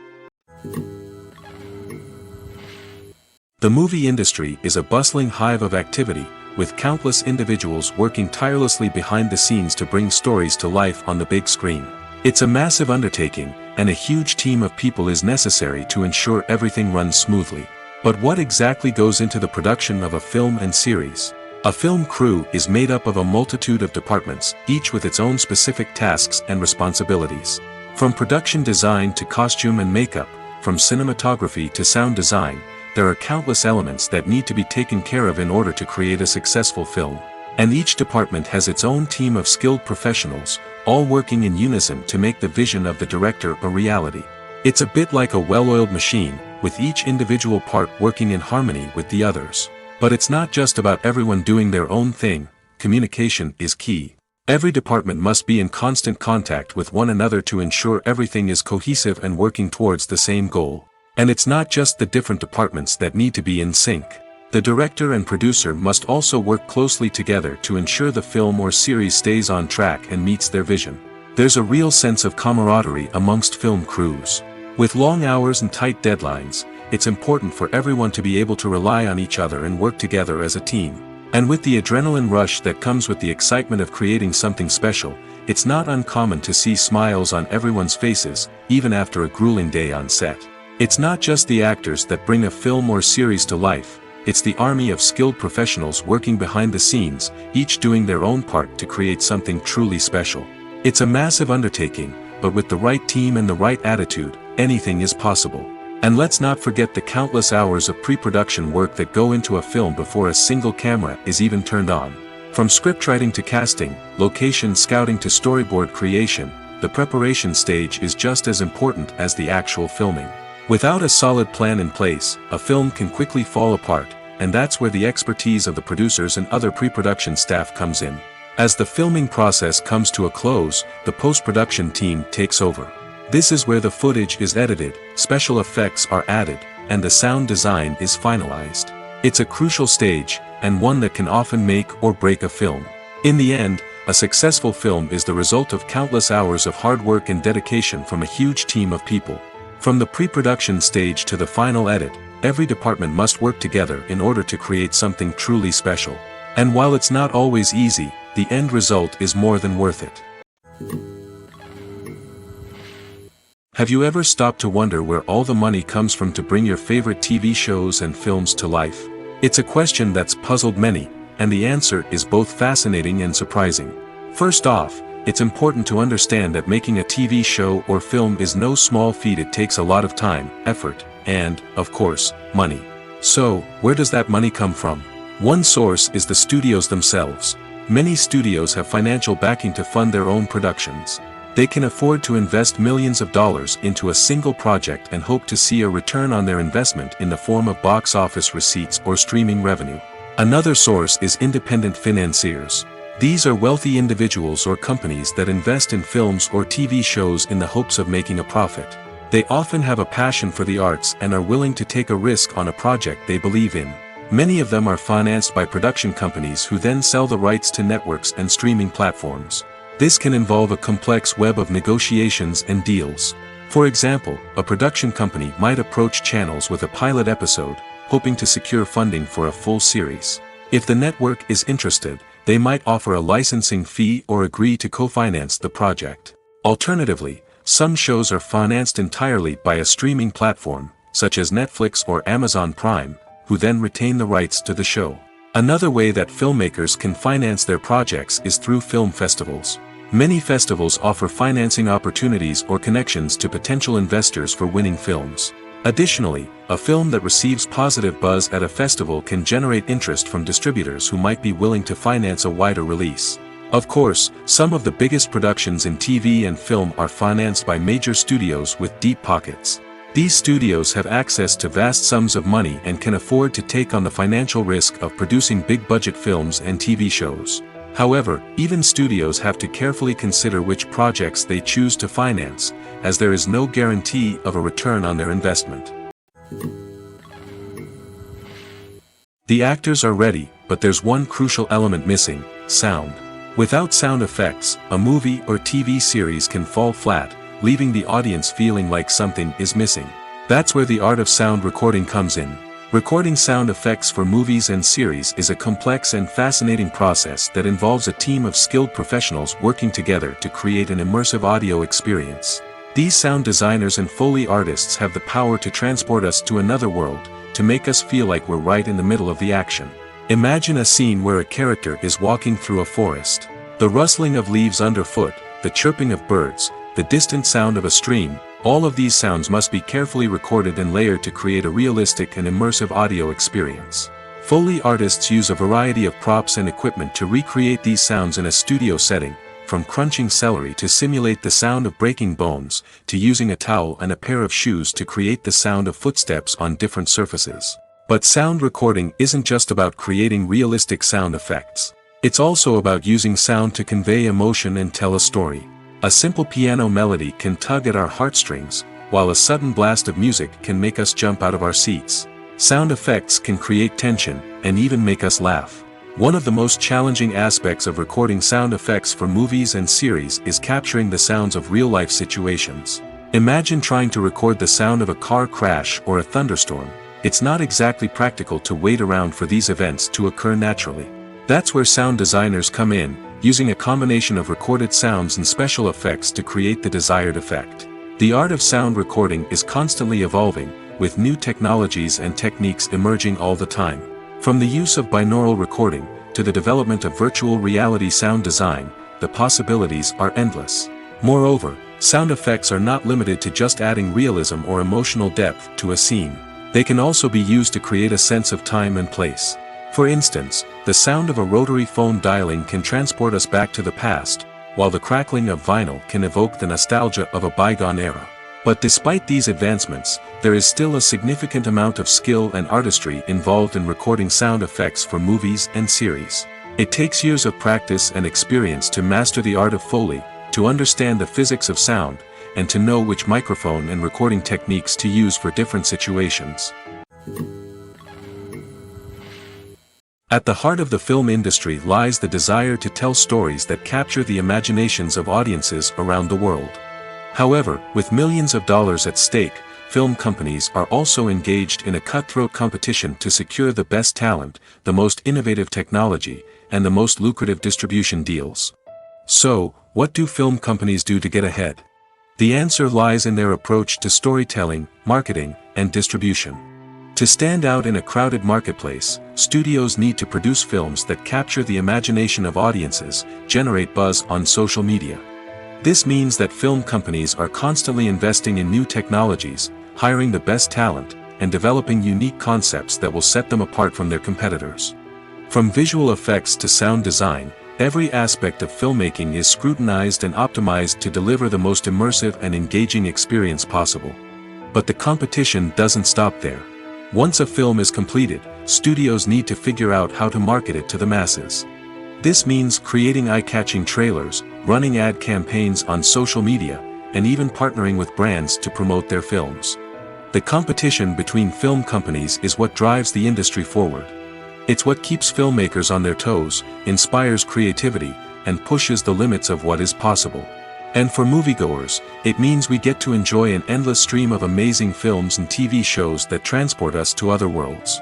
The movie industry is a bustling hive of activity, with countless individuals working tirelessly behind the scenes to bring stories to life on the big screen. It's a massive undertaking, and a huge team of people is necessary to ensure everything runs smoothly. But what exactly goes into the production of a film and series? A film crew is made up of a multitude of departments, each with its own specific tasks and responsibilities. From production design to costume and makeup, from cinematography to sound design, there are countless elements that need to be taken care of in order to create a successful film. And each department has its own team of skilled professionals, all working in unison to make the vision of the director a reality. It's a bit like a well-oiled machine, with each individual part working in harmony with the others. But it's not just about everyone doing their own thing. Communication is key. Every department must be in constant contact with one another to ensure everything is cohesive and working towards the same goal. And it's not just the different departments that need to be in sync. The director and producer must also work closely together to ensure the film or series stays on track and meets their vision. There's a real sense of camaraderie amongst film crews. With long hours and tight deadlines, it's important for everyone to be able to rely on each other and work together as a team. And with the adrenaline rush that comes with the excitement of creating something special, it's not uncommon to see smiles on everyone's faces, even after a grueling day on set. It's not just the actors that bring a film or series to life. It's the army of skilled professionals working behind the scenes, each doing their own part to create something truly special. It's a massive undertaking, but with the right team and the right attitude, anything is possible. And let's not forget the countless hours of pre-production work that go into a film before a single camera is even turned on. From scriptwriting to casting, location scouting to storyboard creation, the preparation stage is just as important as the actual filming. Without a solid plan in place, a film can quickly fall apart, and that's where the expertise of the producers and other pre-production staff comes in. As the filming process comes to a close, the post-production team takes over. This is where the footage is edited, special effects are added, and the sound design is finalized. It's a crucial stage, and one that can often make or break a film. In the end, a successful film is the result of countless hours of hard work and dedication from a huge team of people. From the pre-production stage to the final edit, every department must work together in order to create something truly special. And while it's not always easy, the end result is more than worth it. Have you ever stopped to wonder where all the money comes from to bring your favorite TV shows and films to life? It's a question that's puzzled many, and the answer is both fascinating and surprising. First off, it's important to understand that making a TV show or film is no small feat. It takes a lot of time, effort, and, of course, money. So, where does that money come from? One source is the studios themselves. Many studios have financial backing to fund their own productions. They can afford to invest millions of dollars into a single project and hope to see a return on their investment in the form of box office receipts or streaming revenue. Another source is independent financiers. These are wealthy individuals or companies that invest in films or TV shows in the hopes of making a profit. They often have a passion for the arts and are willing to take a risk on a project they believe in. Many of them are financed by production companies who then sell the rights to networks and streaming platforms. This can involve a complex web of negotiations and deals. For example, a production company might approach channels with a pilot episode, hoping to secure funding for a full series. If the network is interested, they might offer a licensing fee or agree to co-finance the project. Alternatively, some shows are financed entirely by a streaming platform, such as Netflix or Amazon Prime, who then retain the rights to the show. Another way that filmmakers can finance their projects is through film festivals. Many festivals offer financing opportunities or connections to potential investors for winning films. Additionally, a film that receives positive buzz at a festival can generate interest from distributors who might be willing to finance a wider release. Of course, some of the biggest productions in TV and film are financed by major studios with deep pockets. These studios have access to vast sums of money and can afford to take on the financial risk of producing big-budget films and TV shows. However, even studios have to carefully consider which projects they choose to finance, as there is no guarantee of a return on their investment. The actors are ready, but there's one crucial element missing: sound. Without sound effects, a movie or TV series can fall flat, leaving the audience feeling like something is missing. That's where the art of sound recording comes in. Recording sound effects for movies and series is a complex and fascinating process that involves a team of skilled professionals working together to create an immersive audio experience. These sound designers and Foley artists have the power to transport us to another world, to make us feel like we're right in the middle of the action. Imagine a scene where a character is walking through a forest. The rustling of leaves underfoot, the chirping of birds, the distant sound of a stream, all of these sounds must be carefully recorded and layered to create a realistic and immersive audio experience. Foley artists use a variety of props and equipment to recreate these sounds in a studio setting, from crunching celery to simulate the sound of breaking bones, to using a towel and a pair of shoes to create the sound of footsteps on different surfaces. But sound recording isn't just about creating realistic sound effects. It's also about using sound to convey emotion and tell a story. A simple piano melody can tug at our heartstrings, while a sudden blast of music can make us jump out of our seats. Sound effects can create tension, and even make us laugh. One of the most challenging aspects of recording sound effects for movies and series is capturing the sounds of real-life situations. Imagine trying to record the sound of a car crash or a thunderstorm. It's not exactly practical to wait around for these events to occur naturally. That's where sound designers come in, using a combination of recorded sounds and special effects to create the desired effect. The art of sound recording is constantly evolving, with new technologies and techniques emerging all the time. From the use of binaural recording, to the development of virtual reality sound design, the possibilities are endless. Moreover, sound effects are not limited to just adding realism or emotional depth to a scene. They can also be used to create a sense of time and place. For instance, the sound of a rotary phone dialing can transport us back to the past, while the crackling of vinyl can evoke the nostalgia of a bygone era. But despite these advancements, there is still a significant amount of skill and artistry involved in recording sound effects for movies and series. It takes years of practice and experience to master the art of Foley, to understand the physics of sound, and to know which microphone and recording techniques to use for different situations. At the heart of the film industry lies the desire to tell stories that capture the imaginations of audiences around the world. However, with millions of dollars at stake, film companies are also engaged in a cutthroat competition to secure the best talent, the most innovative technology, and the most lucrative distribution deals. So, what do film companies do to get ahead? The answer lies in their approach to storytelling, marketing, and distribution. To stand out in a crowded marketplace, studios need to produce films that capture the imagination of audiences, generate buzz on social media. This means that film companies are constantly investing in new technologies, hiring the best talent, and developing unique concepts that will set them apart from their competitors. From visual effects to sound design, every aspect of filmmaking is scrutinized and optimized to deliver the most immersive and engaging experience possible. But the competition doesn't stop there. Once a film is completed, studios need to figure out how to market it to the masses. This means creating eye-catching trailers, running ad campaigns on social media, and even partnering with brands to promote their films. The competition between film companies is what drives the industry forward. It's what keeps filmmakers on their toes, inspires creativity, and pushes the limits of what is possible. And for moviegoers, it means we get to enjoy an endless stream of amazing films and TV shows that transport us to other worlds.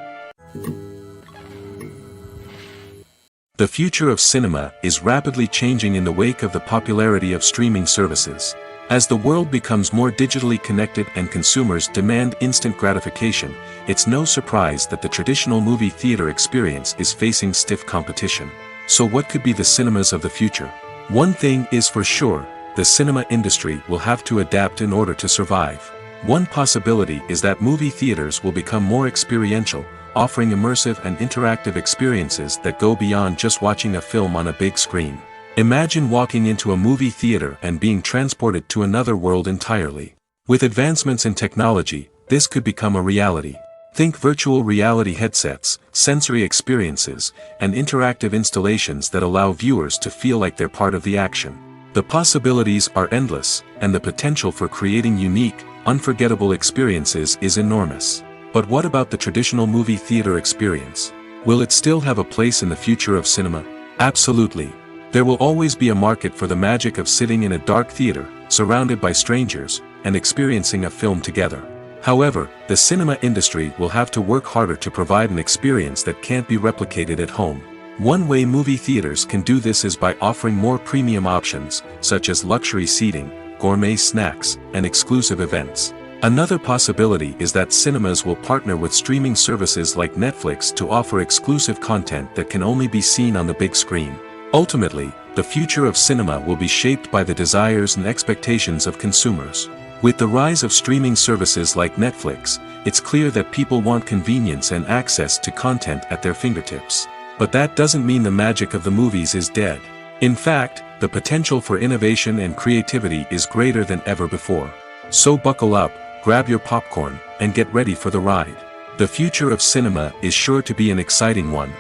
The future of cinema is rapidly changing in the wake of the popularity of streaming services. As the world becomes more digitally connected and consumers demand instant gratification, it's no surprise that the traditional movie theater experience is facing stiff competition. So what could be the cinemas of the future? One thing is for sure, the cinema industry will have to adapt in order to survive. One possibility is that movie theaters will become more experiential, offering immersive and interactive experiences that go beyond just watching a film on a big screen. Imagine walking into a movie theater and being transported to another world entirely. With advancements in technology, this could become a reality. Think virtual reality headsets, sensory experiences, and interactive installations that allow viewers to feel like they're part of the action. The possibilities are endless, and the potential for creating unique, unforgettable experiences is enormous. But what about the traditional movie theater experience? Will it still have a place in the future of cinema? Absolutely. There will always be a market for the magic of sitting in a dark theater, surrounded by strangers, and experiencing a film together. However, the cinema industry will have to work harder to provide an experience that can't be replicated at home. One way movie theaters can do this is by offering more premium options, such as luxury seating, gourmet snacks, and exclusive events. Another possibility is that cinemas will partner with streaming services like Netflix to offer exclusive content that can only be seen on the big screen. Ultimately, the future of cinema will be shaped by the desires and expectations of consumers. With the rise of streaming services like Netflix, it's clear that people want convenience and access to content at their fingertips. But that doesn't mean the magic of the movies is dead. In fact, the potential for innovation and creativity is greater than ever before. So buckle up, grab your popcorn, and get ready for the ride. The future of cinema is sure to be an exciting one.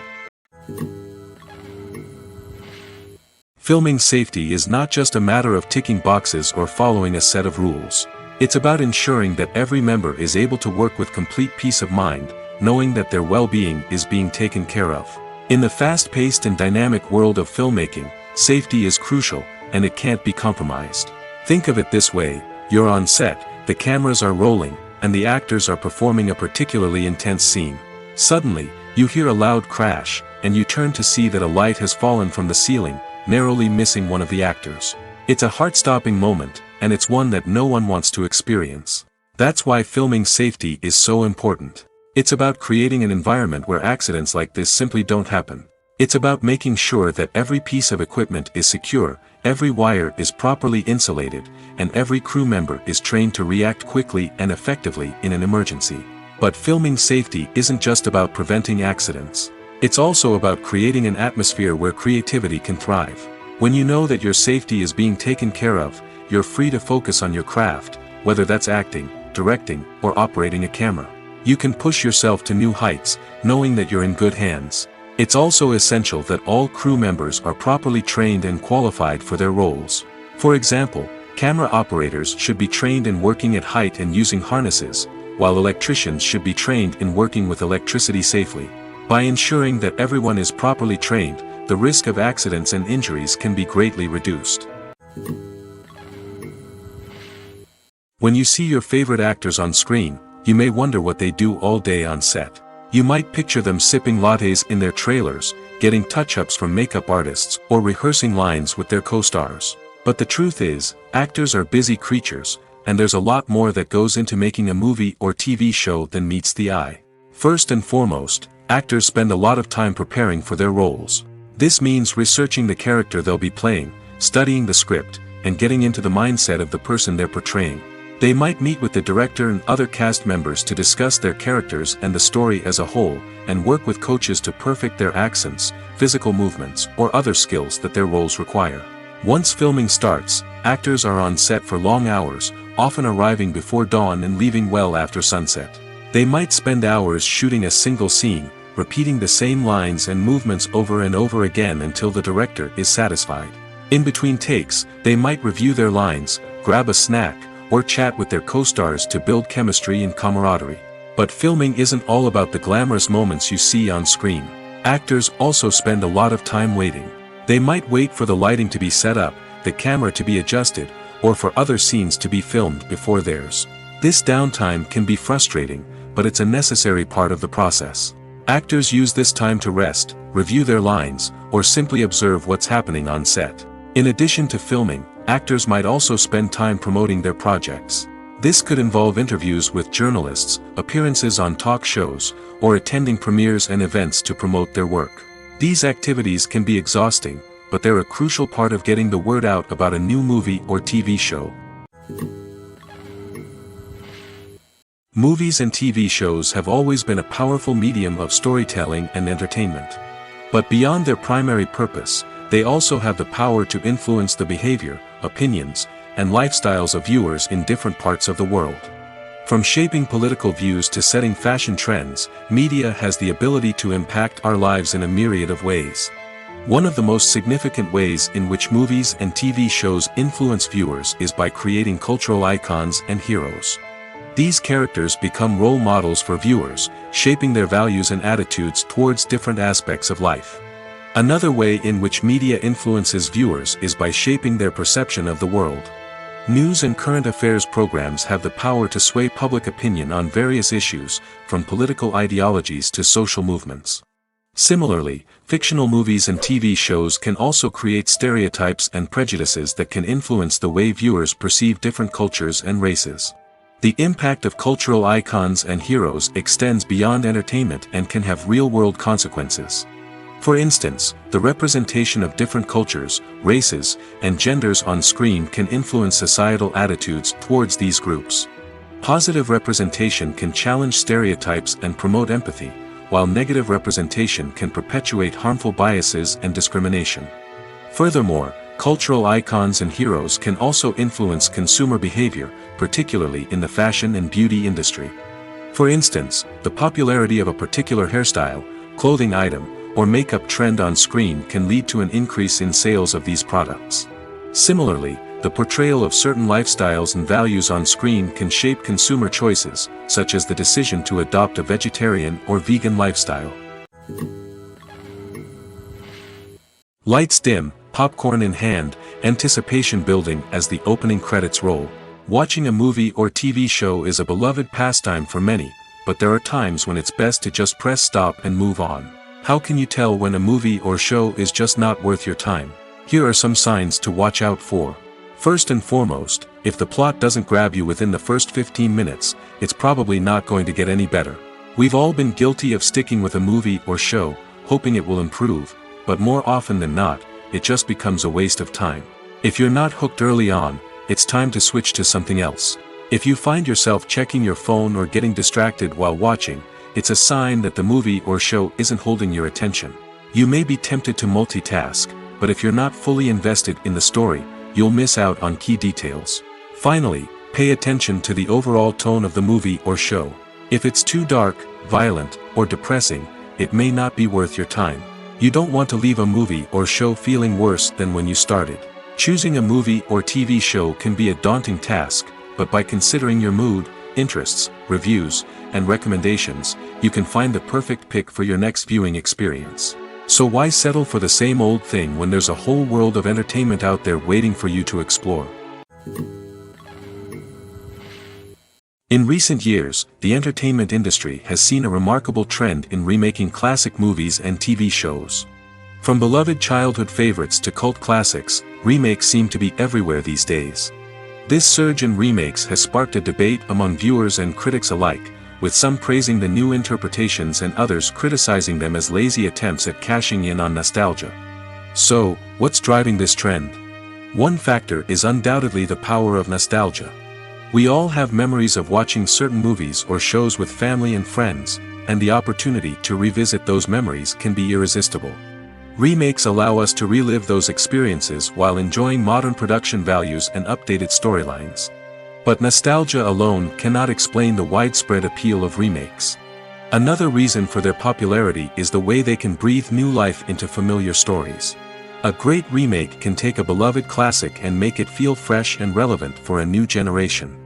Filming safety is not just a matter of ticking boxes or following a set of rules. It's about ensuring that every member is able to work with complete peace of mind, knowing that their well-being is being taken care of. In the fast-paced and dynamic world of filmmaking, safety is crucial, and it can't be compromised. Think of it this way: you're on set, the cameras are rolling, and the actors are performing a particularly intense scene. Suddenly, you hear a loud crash, and you turn to see that a light has fallen from the ceiling, narrowly missing one of the actors. It's a heart-stopping moment, and it's one that no one wants to experience. That's why filming safety is so important. It's about creating an environment where accidents like this simply don't happen. It's about making sure that every piece of equipment is secure, every wire is properly insulated, and every crew member is trained to react quickly and effectively in an emergency. But filming safety isn't just about preventing accidents. It's also about creating an atmosphere where creativity can thrive. When you know that your safety is being taken care of, you're free to focus on your craft, whether that's acting, directing, or operating a camera. You can push yourself to new heights, knowing that you're in good hands. It's also essential that all crew members are properly trained and qualified for their roles. For example, camera operators should be trained in working at height and using harnesses, while electricians should be trained in working with electricity safely. By ensuring that everyone is properly trained, the risk of accidents and injuries can be greatly reduced. When you see your favorite actors on screen, you may wonder what they do all day on set. You might picture them sipping lattes in their trailers, getting touch-ups from makeup artists, or rehearsing lines with their co-stars. But the truth is, actors are busy creatures, and there's a lot more that goes into making a movie or TV show than meets the eye. First and foremost, actors spend a lot of time preparing for their roles. This means researching the character they'll be playing, studying the script, and getting into the mindset of the person they're portraying. They might meet with the director and other cast members to discuss their characters and the story as a whole, and work with coaches to perfect their accents, physical movements, or other skills that their roles require. Once filming starts, actors are on set for long hours, often arriving before dawn and leaving well after sunset. They might spend hours shooting a single scene, repeating the same lines and movements over and over again until the director is satisfied. In between takes, they might review their lines, grab a snack, or chat with their co-stars to build chemistry and camaraderie. But filming isn't all about the glamorous moments you see on screen. Actors also spend a lot of time waiting. They might wait for the lighting to be set up, the camera to be adjusted, or for other scenes to be filmed before theirs. This downtime can be frustrating, but it's a necessary part of the process. Actors use this time to rest, review their lines, or simply observe what's happening on set. In addition to filming, actors might also spend time promoting their projects. This could involve interviews with journalists, appearances on talk shows, or attending premieres and events to promote their work. These activities can be exhausting, but they're a crucial part of getting the word out about a new movie or TV show. Movies and TV shows have always been a powerful medium of storytelling and entertainment. But beyond their primary purpose, they also have the power to influence the behavior, opinions, and lifestyles of viewers in different parts of the world. From shaping political views to setting fashion trends, media has the ability to impact our lives in a myriad of ways. One of the most significant ways in which movies and TV shows influence viewers is by creating cultural icons and heroes. These characters become role models for viewers, shaping their values and attitudes towards different aspects of life. Another way in which media influences viewers is by shaping their perception of the world. News and current affairs programs have the power to sway public opinion on various issues, from political ideologies to social movements. Similarly, fictional movies and TV shows can also create stereotypes and prejudices that can influence the way viewers perceive different cultures and races. The impact of cultural icons and heroes extends beyond entertainment and can have real-world consequences. For instance, the representation of different cultures, races, and genders on screen can influence societal attitudes towards these groups. Positive representation can challenge stereotypes and promote empathy, while negative representation can perpetuate harmful biases and discrimination. Furthermore, cultural icons and heroes can also influence consumer behavior, particularly in the fashion and beauty industry. For instance, the popularity of a particular hairstyle, clothing item, or makeup trend on screen can lead to an increase in sales of these products. Similarly, the portrayal of certain lifestyles and values on screen can shape consumer choices, such as the decision to adopt a vegetarian or vegan lifestyle. Lights dim, popcorn in hand, anticipation building as the opening credits roll. Watching a movie or TV show is a beloved pastime for many, but there are times when it's best to just press stop and move on. How can you tell when a movie or show is just not worth your time? Here are some signs to watch out for. First and foremost, if the plot doesn't grab you within the first 15 minutes, it's probably not going to get any better. We've all been guilty of sticking with a movie or show, hoping it will improve, but more often than not, it just becomes a waste of time. If you're not hooked early on, it's time to switch to something else. If you find yourself checking your phone or getting distracted while watching, it's a sign that the movie or show isn't holding your attention. You may be tempted to multitask, but if you're not fully invested in the story, you'll miss out on key details. Finally, pay attention to the overall tone of the movie or show. If it's too dark, violent, or depressing, it may not be worth your time. You don't want to leave a movie or show feeling worse than when you started. Choosing a movie or TV show can be a daunting task, but by considering your mood, interests, reviews, and recommendations, you can find the perfect pick for your next viewing experience. So why settle for the same old thing when there's a whole world of entertainment out there waiting for you to explore? In recent years, the entertainment industry has seen a remarkable trend in remaking classic movies and TV shows. From beloved childhood favorites to cult classics, remakes seem to be everywhere these days. This surge in remakes has sparked a debate among viewers and critics alike, with some praising the new interpretations and others criticizing them as lazy attempts at cashing in on nostalgia. So, what's driving this trend? One factor is undoubtedly the power of nostalgia. We all have memories of watching certain movies or shows with family and friends, and the opportunity to revisit those memories can be irresistible. Remakes allow us to relive those experiences while enjoying modern production values and updated storylines. But nostalgia alone cannot explain the widespread appeal of remakes. Another reason for their popularity is the way they can breathe new life into familiar stories. A great remake can take a beloved classic and make it feel fresh and relevant for a new generation.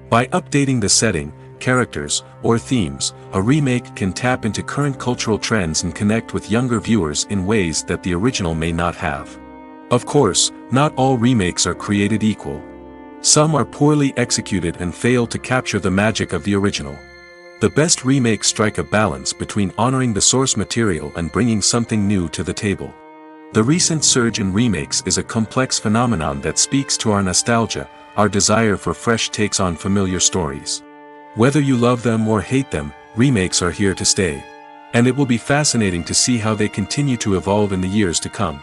By updating the setting, characters, or themes, a remake can tap into current cultural trends and connect with younger viewers in ways that the original may not have. Of course, not all remakes are created equal. Some are poorly executed and fail to capture the magic of the original. The best remakes strike a balance between honoring the source material and bringing something new to the table. The recent surge in remakes is a complex phenomenon that speaks to our nostalgia, our desire for fresh takes on familiar stories. Whether you love them or hate them, remakes are here to stay. And it will be fascinating to see how they continue to evolve in the years to come.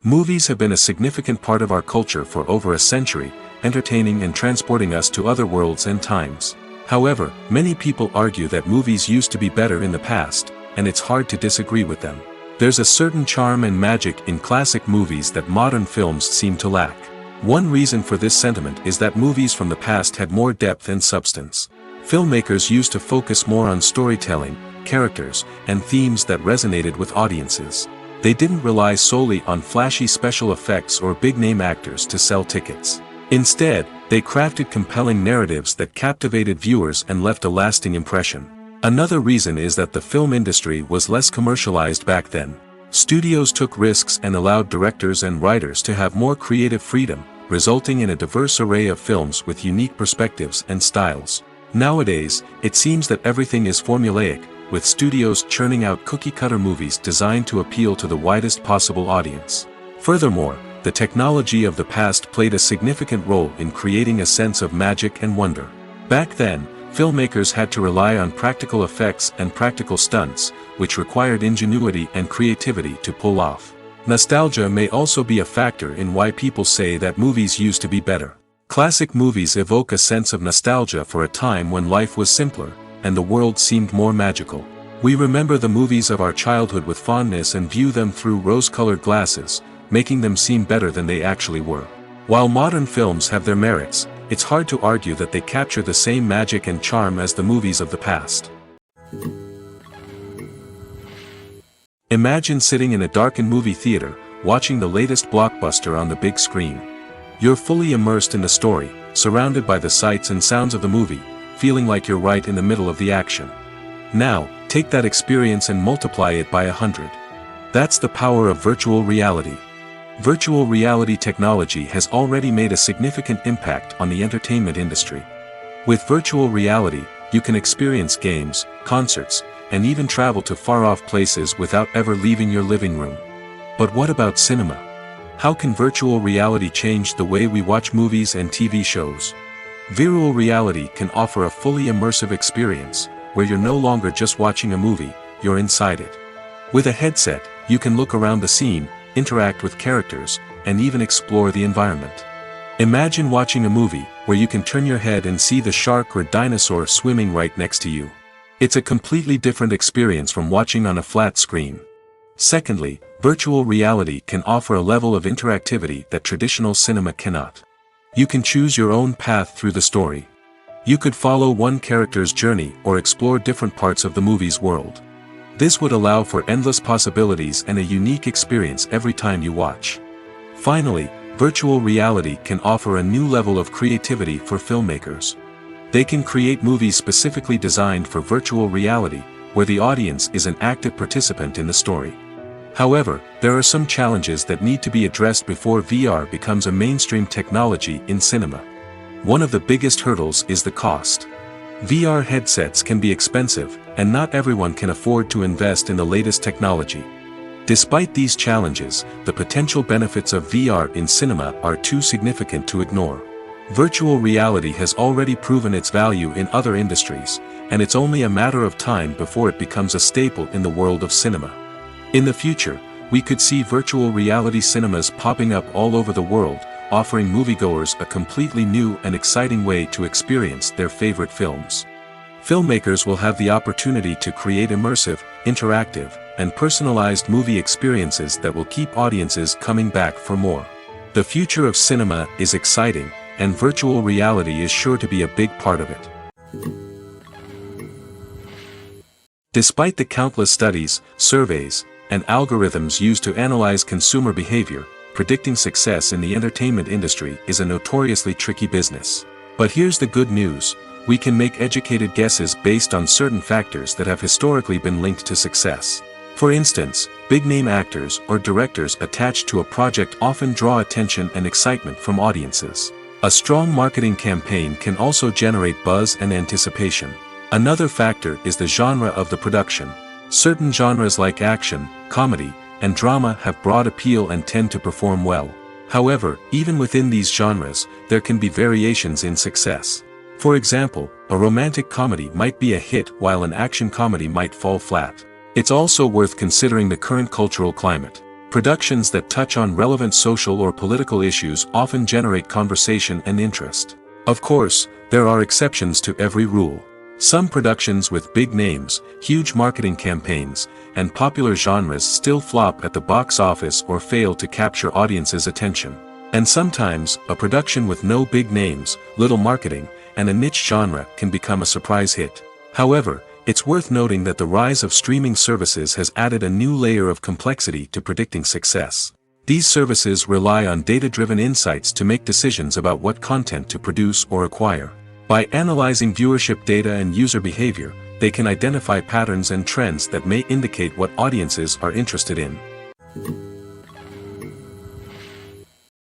Movies have been a significant part of our culture for over a century, entertaining and transporting us to other worlds and times. However, many people argue that movies used to be better in the past, and it's hard to disagree with them. There's a certain charm and magic in classic movies that modern films seem to lack. One reason for this sentiment is that movies from the past had more depth and substance. Filmmakers used to focus more on storytelling, characters, and themes that resonated with audiences. They didn't rely solely on flashy special effects or big-name actors to sell tickets. Instead, they crafted compelling narratives that captivated viewers and left a lasting impression. Another reason is that the film industry was less commercialized back then. Studios took risks and allowed directors and writers to have more creative freedom, resulting in a diverse array of films with unique perspectives and styles. Nowadays, it seems that everything is formulaic, with studios churning out cookie-cutter movies designed to appeal to the widest possible audience. Furthermore, the technology of the past played a significant role in creating a sense of magic and wonder. Back then, filmmakers had to rely on practical effects and practical stunts, which required ingenuity and creativity to pull off. Nostalgia may also be a factor in why people say that movies used to be better. Classic movies evoke a sense of nostalgia for a time when life was simpler, and the world seemed more magical. We remember the movies of our childhood with fondness and view them through rose-colored glasses, making them seem better than they actually were. While modern films have their merits, it's hard to argue that they capture the same magic and charm as the movies of the past. Imagine sitting in a darkened movie theater, watching the latest blockbuster on the big screen. You're fully immersed in the story, surrounded by the sights and sounds of the movie, feeling like you're right in the middle of the action. Now, take that experience and multiply it by 100. That's the power of virtual reality. Virtual reality technology has already made a significant impact on the entertainment industry. With virtual reality, you can experience games, concerts, and even travel to far-off places without ever leaving your living room. But what about cinema? How can virtual reality change the way we watch movies and TV shows? Virtual reality can offer a fully immersive experience, where you're no longer just watching a movie, you're inside it. With a headset, you can look around the scene, interact with characters, and even explore the environment. Imagine watching a movie where you can turn your head and see the shark or dinosaur swimming right next to you. It's a completely different experience from watching on a flat screen. Secondly, virtual reality can offer a level of interactivity that traditional cinema cannot. You can choose your own path through the story. You could follow one character's journey or explore different parts of the movie's world. This would allow for endless possibilities and a unique experience every time you watch. Finally, virtual reality can offer a new level of creativity for filmmakers. They can create movies specifically designed for virtual reality, where the audience is an active participant in the story. However, there are some challenges that need to be addressed before VR becomes a mainstream technology in cinema. One of the biggest hurdles is the cost. VR headsets can be expensive, and not everyone can afford to invest in the latest technology. Despite these challenges, the potential benefits of VR in cinema are too significant to ignore. Virtual reality has already proven its value in other industries, and it's only a matter of time before it becomes a staple in the world of cinema. In the future, we could see virtual reality cinemas popping up all over the world, offering moviegoers a completely new and exciting way to experience their favorite films. Filmmakers will have the opportunity to create immersive, interactive, and personalized movie experiences that will keep audiences coming back for more. The future of cinema is exciting, and virtual reality is sure to be a big part of it. Despite the countless studies, surveys, and algorithms used to analyze consumer behavior, predicting success in the entertainment industry is a notoriously tricky business. But here's the good news: we can make educated guesses based on certain factors that have historically been linked to success. For instance, big-name actors or directors attached to a project often draw attention and excitement from audiences. A strong marketing campaign can also generate buzz and anticipation. Another factor is the genre of the production. Certain genres like action, comedy, and drama have broad appeal and tend to perform well. However, even within these genres, there can be variations in success. For example, a romantic comedy might be a hit while an action comedy might fall flat. It's also worth considering the current cultural climate. Productions that touch on relevant social or political issues often generate conversation and interest. Of course, there are exceptions to every rule. Some productions with big names, huge marketing campaigns, and popular genres still flop at the box office or fail to capture audiences' attention. And sometimes, a production with no big names, little marketing, and a niche genre can become a surprise hit. However, it's worth noting that the rise of streaming services has added a new layer of complexity to predicting success. These services rely on data-driven insights to make decisions about what content to produce or acquire. By analyzing viewership data and user behavior, they can identify patterns and trends that may indicate what audiences are interested in.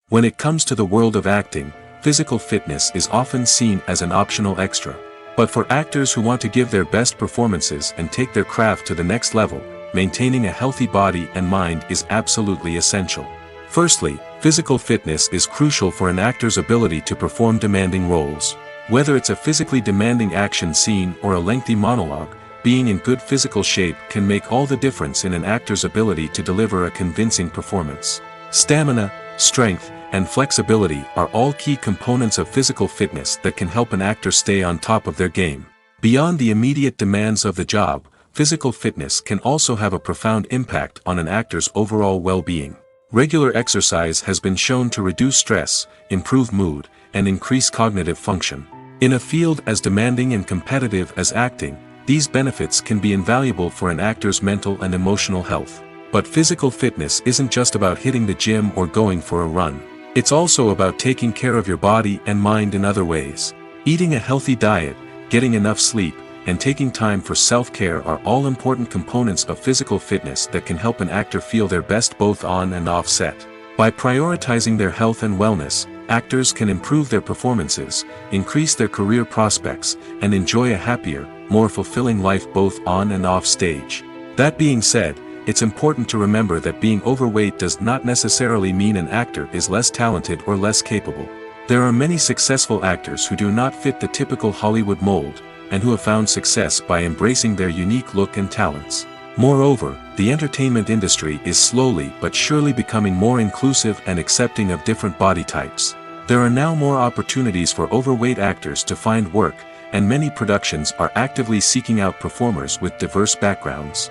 When it comes to the world of acting, physical fitness is often seen as an optional extra. But for actors who want to give their best performances and take their craft to the next level, maintaining a healthy body and mind is absolutely essential. Firstly, physical fitness is crucial for an actor's ability to perform demanding roles. Whether it's a physically demanding action scene or a lengthy monologue, being in good physical shape can make all the difference in an actor's ability to deliver a convincing performance. Stamina, strength, and flexibility are all key components of physical fitness that can help an actor stay on top of their game. Beyond the immediate demands of the job, physical fitness can also have a profound impact on an actor's overall well-being. Regular exercise has been shown to reduce stress, improve mood, and increase cognitive function. In a field as demanding and competitive as acting, these benefits can be invaluable for an actor's mental and emotional health. But physical fitness isn't just about hitting the gym or going for a run. It's also about taking care of your body and mind in other ways. Eating a healthy diet, getting enough sleep, and taking time for self-care are all important components of physical fitness that can help an actor feel their best both on and off set. By prioritizing their health and wellness, actors can improve their performances, increase their career prospects, and enjoy a happier, more fulfilling life both on and off stage. That being said, it's important to remember that being overweight does not necessarily mean an actor is less talented or less capable. There are many successful actors who do not fit the typical Hollywood mold, and who have found success by embracing their unique look and talents. Moreover, the entertainment industry is slowly but surely becoming more inclusive and accepting of different body types. There are now more opportunities for overweight actors to find work, and many productions are actively seeking out performers with diverse backgrounds.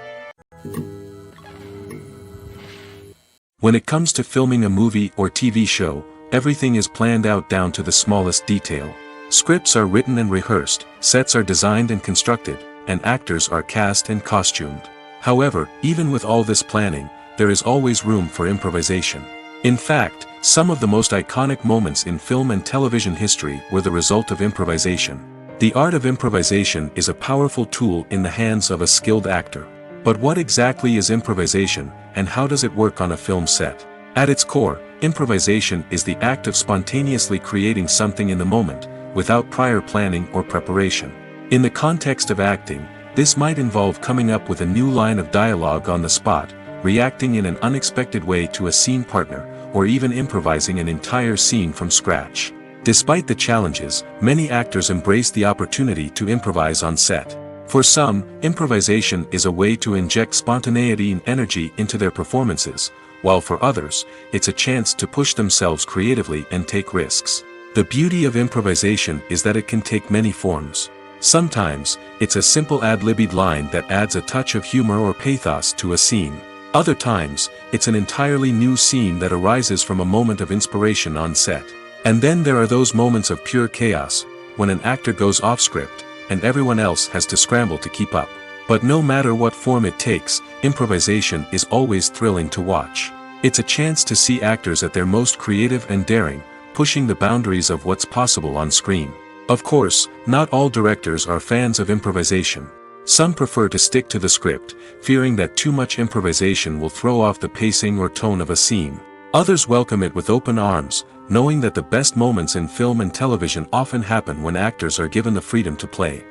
When it comes to filming a movie or TV show, everything is planned out down to the smallest detail. Scripts are written and rehearsed, sets are designed and constructed, and actors are cast and costumed. However, even with all this planning, there is always room for improvisation. In fact, some of the most iconic moments in film and television history were the result of improvisation. The art of improvisation is a powerful tool in the hands of a skilled actor. But what exactly is improvisation, and how does it work on a film set? At its core, improvisation is the act of spontaneously creating something in the moment, without prior planning or preparation. In the context of acting, this might involve coming up with a new line of dialogue on the spot, reacting in an unexpected way to a scene partner, or even improvising an entire scene from scratch. Despite the challenges, many actors embrace the opportunity to improvise on set. For some, improvisation is a way to inject spontaneity and energy into their performances, while for others, it's a chance to push themselves creatively and take risks. The beauty of improvisation is that it can take many forms. Sometimes, it's a simple ad-libbed line that adds a touch of humor or pathos to a scene. Other times, it's an entirely new scene that arises from a moment of inspiration on set. And then there are those moments of pure chaos, when an actor goes off script, and everyone else has to scramble to keep up. But no matter what form it takes, improvisation is always thrilling to watch. It's a chance to see actors at their most creative and daring, pushing the boundaries of what's possible on screen. Of course, not all directors are fans of improvisation. Some prefer to stick to the script, fearing that too much improvisation will throw off the pacing or tone of a scene. Others welcome it with open arms, knowing that the best moments in film and television often happen when actors are given the freedom to play.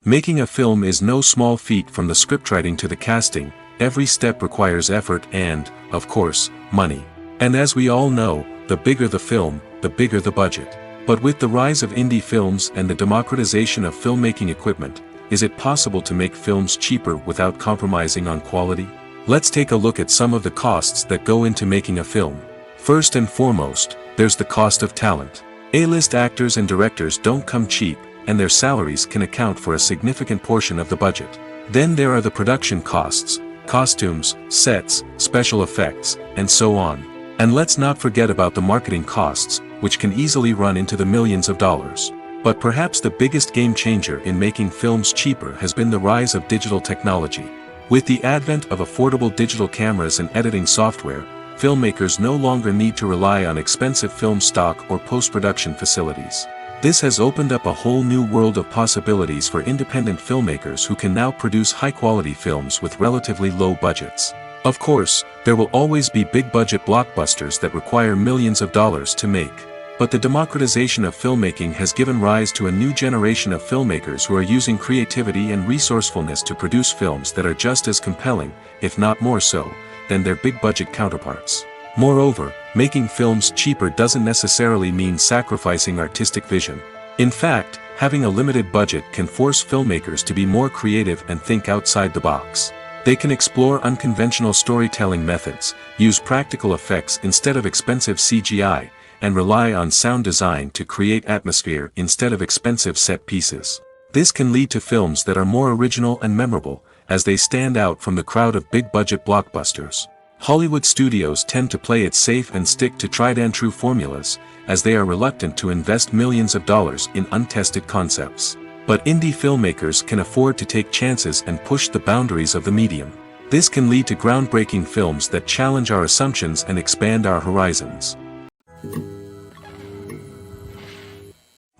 Making a film is no small feat. From the scriptwriting to the casting, every step requires effort and, of course, money. And as we all know, the bigger the film, the bigger the budget. But with the rise of indie films and the democratization of filmmaking equipment, is it possible to make films cheaper without compromising on quality? Let's take a look at some of the costs that go into making a film. First and foremost, there's the cost of talent. A-list actors and directors don't come cheap, and their salaries can account for a significant portion of the budget. Then there are the production costs, costumes, sets, special effects, and so on. And let's not forget about the marketing costs, which can easily run into the millions of dollars. But perhaps the biggest game changer in making films cheaper has been the rise of digital technology. With the advent of affordable digital cameras and editing software, filmmakers no longer need to rely on expensive film stock or post-production facilities. This has opened up a whole new world of possibilities for independent filmmakers who can now produce high-quality films with relatively low budgets. Of course, there will always be big-budget blockbusters that require millions of dollars to make. But the democratization of filmmaking has given rise to a new generation of filmmakers who are using creativity and resourcefulness to produce films that are just as compelling, if not more so, than their big-budget counterparts. Moreover, making films cheaper doesn't necessarily mean sacrificing artistic vision. In fact, having a limited budget can force filmmakers to be more creative and think outside the box. They can explore unconventional storytelling methods, use practical effects instead of expensive CGI, and rely on sound design to create atmosphere instead of expensive set pieces. This can lead to films that are more original and memorable, as they stand out from the crowd of big-budget blockbusters. Hollywood studios tend to play it safe and stick to tried-and-true formulas, as they are reluctant to invest millions of dollars in untested concepts. But indie filmmakers can afford to take chances and push the boundaries of the medium. This can lead to groundbreaking films that challenge our assumptions and expand our horizons.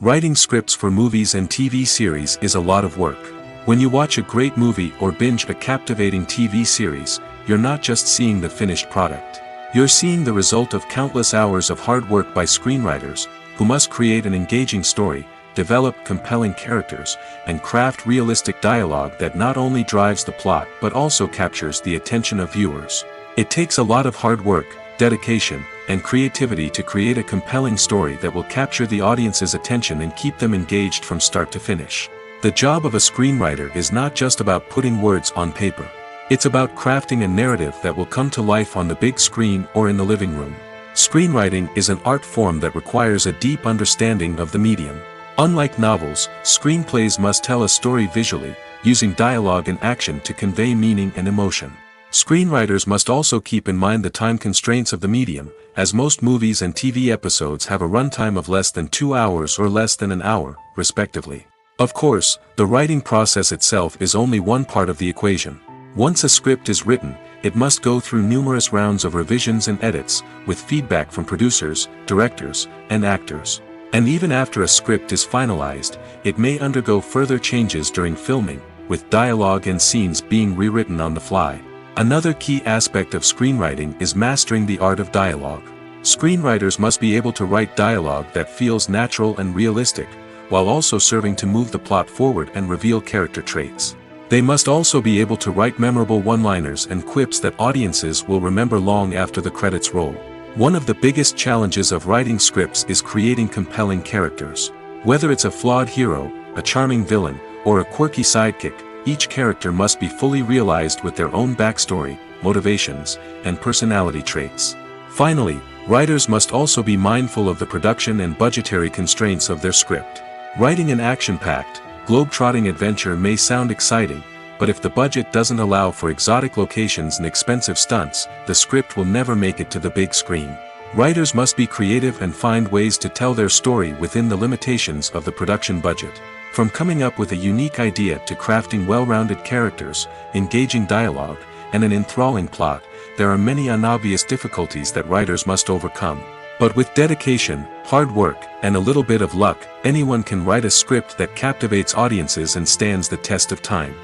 Writing scripts for movies and TV series is a lot of work. When you watch a great movie or binge a captivating TV series, you're not just seeing the finished product. You're seeing the result of countless hours of hard work by screenwriters, who must create an engaging story, develop compelling characters, and craft realistic dialogue that not only drives the plot but also captures the attention of viewers. It takes a lot of hard work, dedication, and creativity to create a compelling story that will capture the audience's attention and keep them engaged from start to finish. The job of a screenwriter is not just about putting words on paper. It's about crafting a narrative that will come to life on the big screen or in the living room. Screenwriting is an art form that requires a deep understanding of the medium. Unlike novels, screenplays must tell a story visually, using dialogue and action to convey meaning and emotion. Screenwriters must also keep in mind the time constraints of the medium, as most movies and TV episodes have a runtime of less than 2 hours or less than an hour, respectively. Of course, the writing process itself is only one part of the equation. Once a script is written, it must go through numerous rounds of revisions and edits, with feedback from producers, directors, and actors. And even after a script is finalized, it may undergo further changes during filming, with dialogue and scenes being rewritten on the fly. Another key aspect of screenwriting is mastering the art of dialogue. Screenwriters must be able to write dialogue that feels natural and realistic, while also serving to move the plot forward and reveal character traits. They must also be able to write memorable one-liners and quips that audiences will remember long after the credits roll. One of the biggest challenges of writing scripts is creating compelling characters. Whether it's a flawed hero, a charming villain, or a quirky sidekick, each character must be fully realized with their own backstory, motivations, and personality traits. Finally, writers must also be mindful of the production and budgetary constraints of their script. Writing an action-packed, globe-trotting adventure may sound exciting, but if the budget doesn't allow for exotic locations and expensive stunts, the script will never make it to the big screen. Writers must be creative and find ways to tell their story within the limitations of the production budget. From coming up with a unique idea to crafting well-rounded characters, engaging dialogue, and an enthralling plot, there are many unobvious difficulties that writers must overcome. But with dedication, hard work, and a little bit of luck, anyone can write a script that captivates audiences and stands the test of time.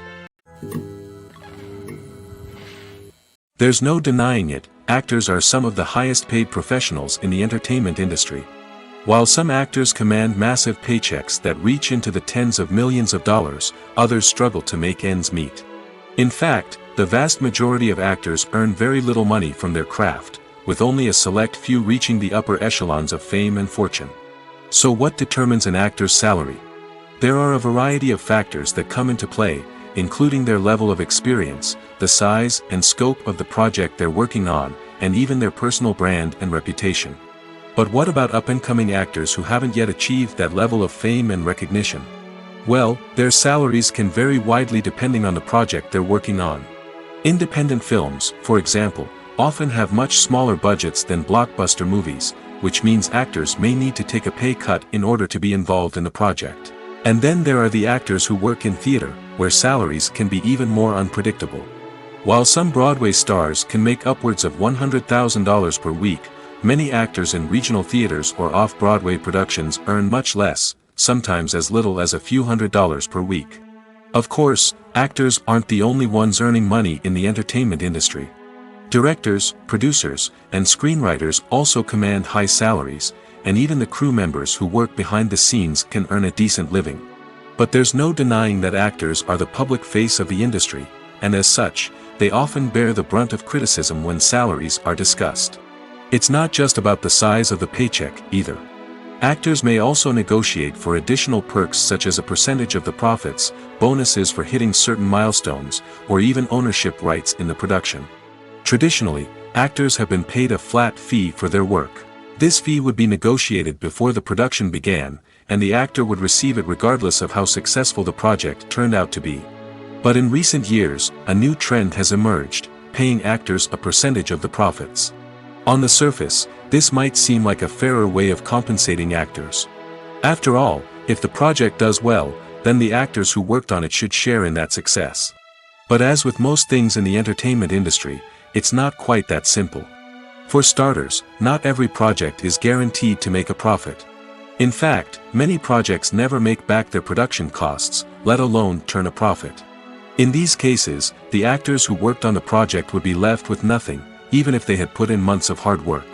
There's no denying it, actors are some of the highest paid professionals in the entertainment industry. While some actors command massive paychecks that reach into the tens of millions of dollars, others struggle to make ends meet. In fact, the vast majority of actors earn very little money from their craft, with only a select few reaching the upper echelons of fame and fortune. So what determines an actor's salary? There are a variety of factors that come into play, including their level of experience, the size and scope of the project they're working on, and even their personal brand and reputation. But what about up-and-coming actors who haven't yet achieved that level of fame and recognition? Well, their salaries can vary widely depending on the project they're working on. Independent films, for example, often have much smaller budgets than blockbuster movies, which means actors may need to take a pay cut in order to be involved in the project. And then there are the actors who work in theater, where salaries can be even more unpredictable. While some Broadway stars can make upwards of $100,000 per week, many actors in regional theaters or off-Broadway productions earn much less, sometimes as little as a few $100s per week. Of course, actors aren't the only ones earning money in the entertainment industry. Directors, producers, and screenwriters also command high salaries, and even the crew members who work behind the scenes can earn a decent living. But there's no denying that actors are the public face of the industry, and as such, they often bear the brunt of criticism when salaries are discussed. It's not just about the size of the paycheck, either. Actors may also negotiate for additional perks such as a percentage of the profits, bonuses for hitting certain milestones, or even ownership rights in the production. Traditionally, actors have been paid a flat fee for their work. This fee would be negotiated before the production began, and the actor would receive it regardless of how successful the project turned out to be. But in recent years, a new trend has emerged, paying actors a percentage of the profits. On the surface, this might seem like a fairer way of compensating actors. After all, if the project does well, then the actors who worked on it should share in that success. But as with most things in the entertainment industry, it's not quite that simple. For starters, not every project is guaranteed to make a profit. In fact, many projects never make back their production costs, let alone turn a profit. In these cases, the actors who worked on the project would be left with nothing, even if they had put in months of hard work.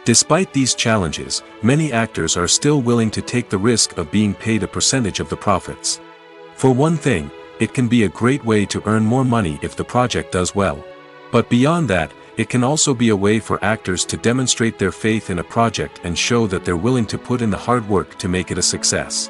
Despite these challenges, many actors are still willing to take the risk of being paid a percentage of the profits. For one thing, it can be a great way to earn more money if the project does well. But beyond that, it can also be a way for actors to demonstrate their faith in a project and show that they're willing to put in the hard work to make it a success.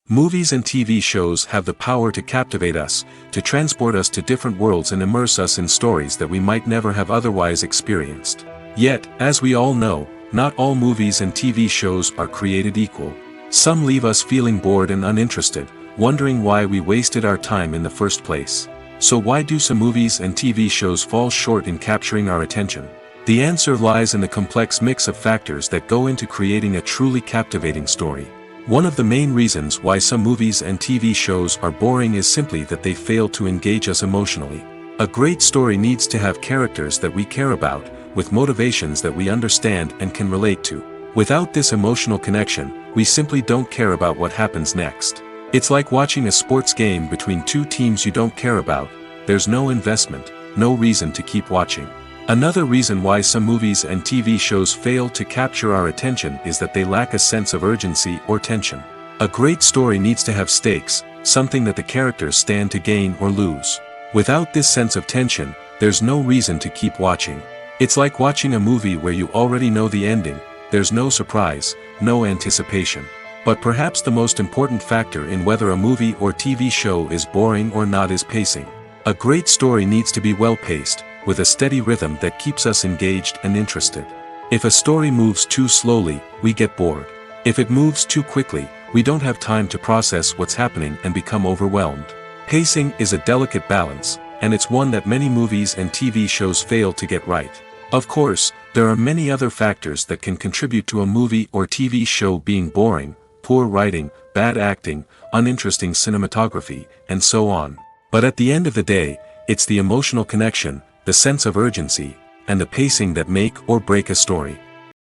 Movies and TV shows have the power to captivate us, to transport us to different worlds and immerse us in stories that we might never have otherwise experienced. Yet, as we all know, not all movies and TV shows are created equal. Some leave us feeling bored and uninterested, wondering why we wasted our time in the first place. So why do some movies and TV shows fall short in capturing our attention? The answer lies in the complex mix of factors that go into creating a truly captivating story. One of the main reasons why some movies and TV shows are boring is simply that they fail to engage us emotionally. A great story needs to have characters that we care about, with motivations that we understand and can relate to. Without this emotional connection, we simply don't care about what happens next. It's like watching a sports game between two teams you don't care about. There's no investment, no reason to keep watching. Another reason why some movies and TV shows fail to capture our attention is that they lack a sense of urgency or tension. A great story needs to have stakes, something that the characters stand to gain or lose. Without this sense of tension, there's no reason to keep watching. It's like watching a movie where you already know the ending, there's no surprise, no anticipation. But perhaps the most important factor in whether a movie or TV show is boring or not is pacing. A great story needs to be well-paced, with a steady rhythm that keeps us engaged and interested. If a story moves too slowly, we get bored. If it moves too quickly, we don't have time to process what's happening and become overwhelmed. Pacing is a delicate balance, and it's one that many movies and TV shows fail to get right. Of course, there are many other factors that can contribute to a movie or TV show being boring: poor writing, bad acting, uninteresting cinematography, and so on. But at the end of the day, it's the emotional connection, the sense of urgency, and the pacing that make or break a story.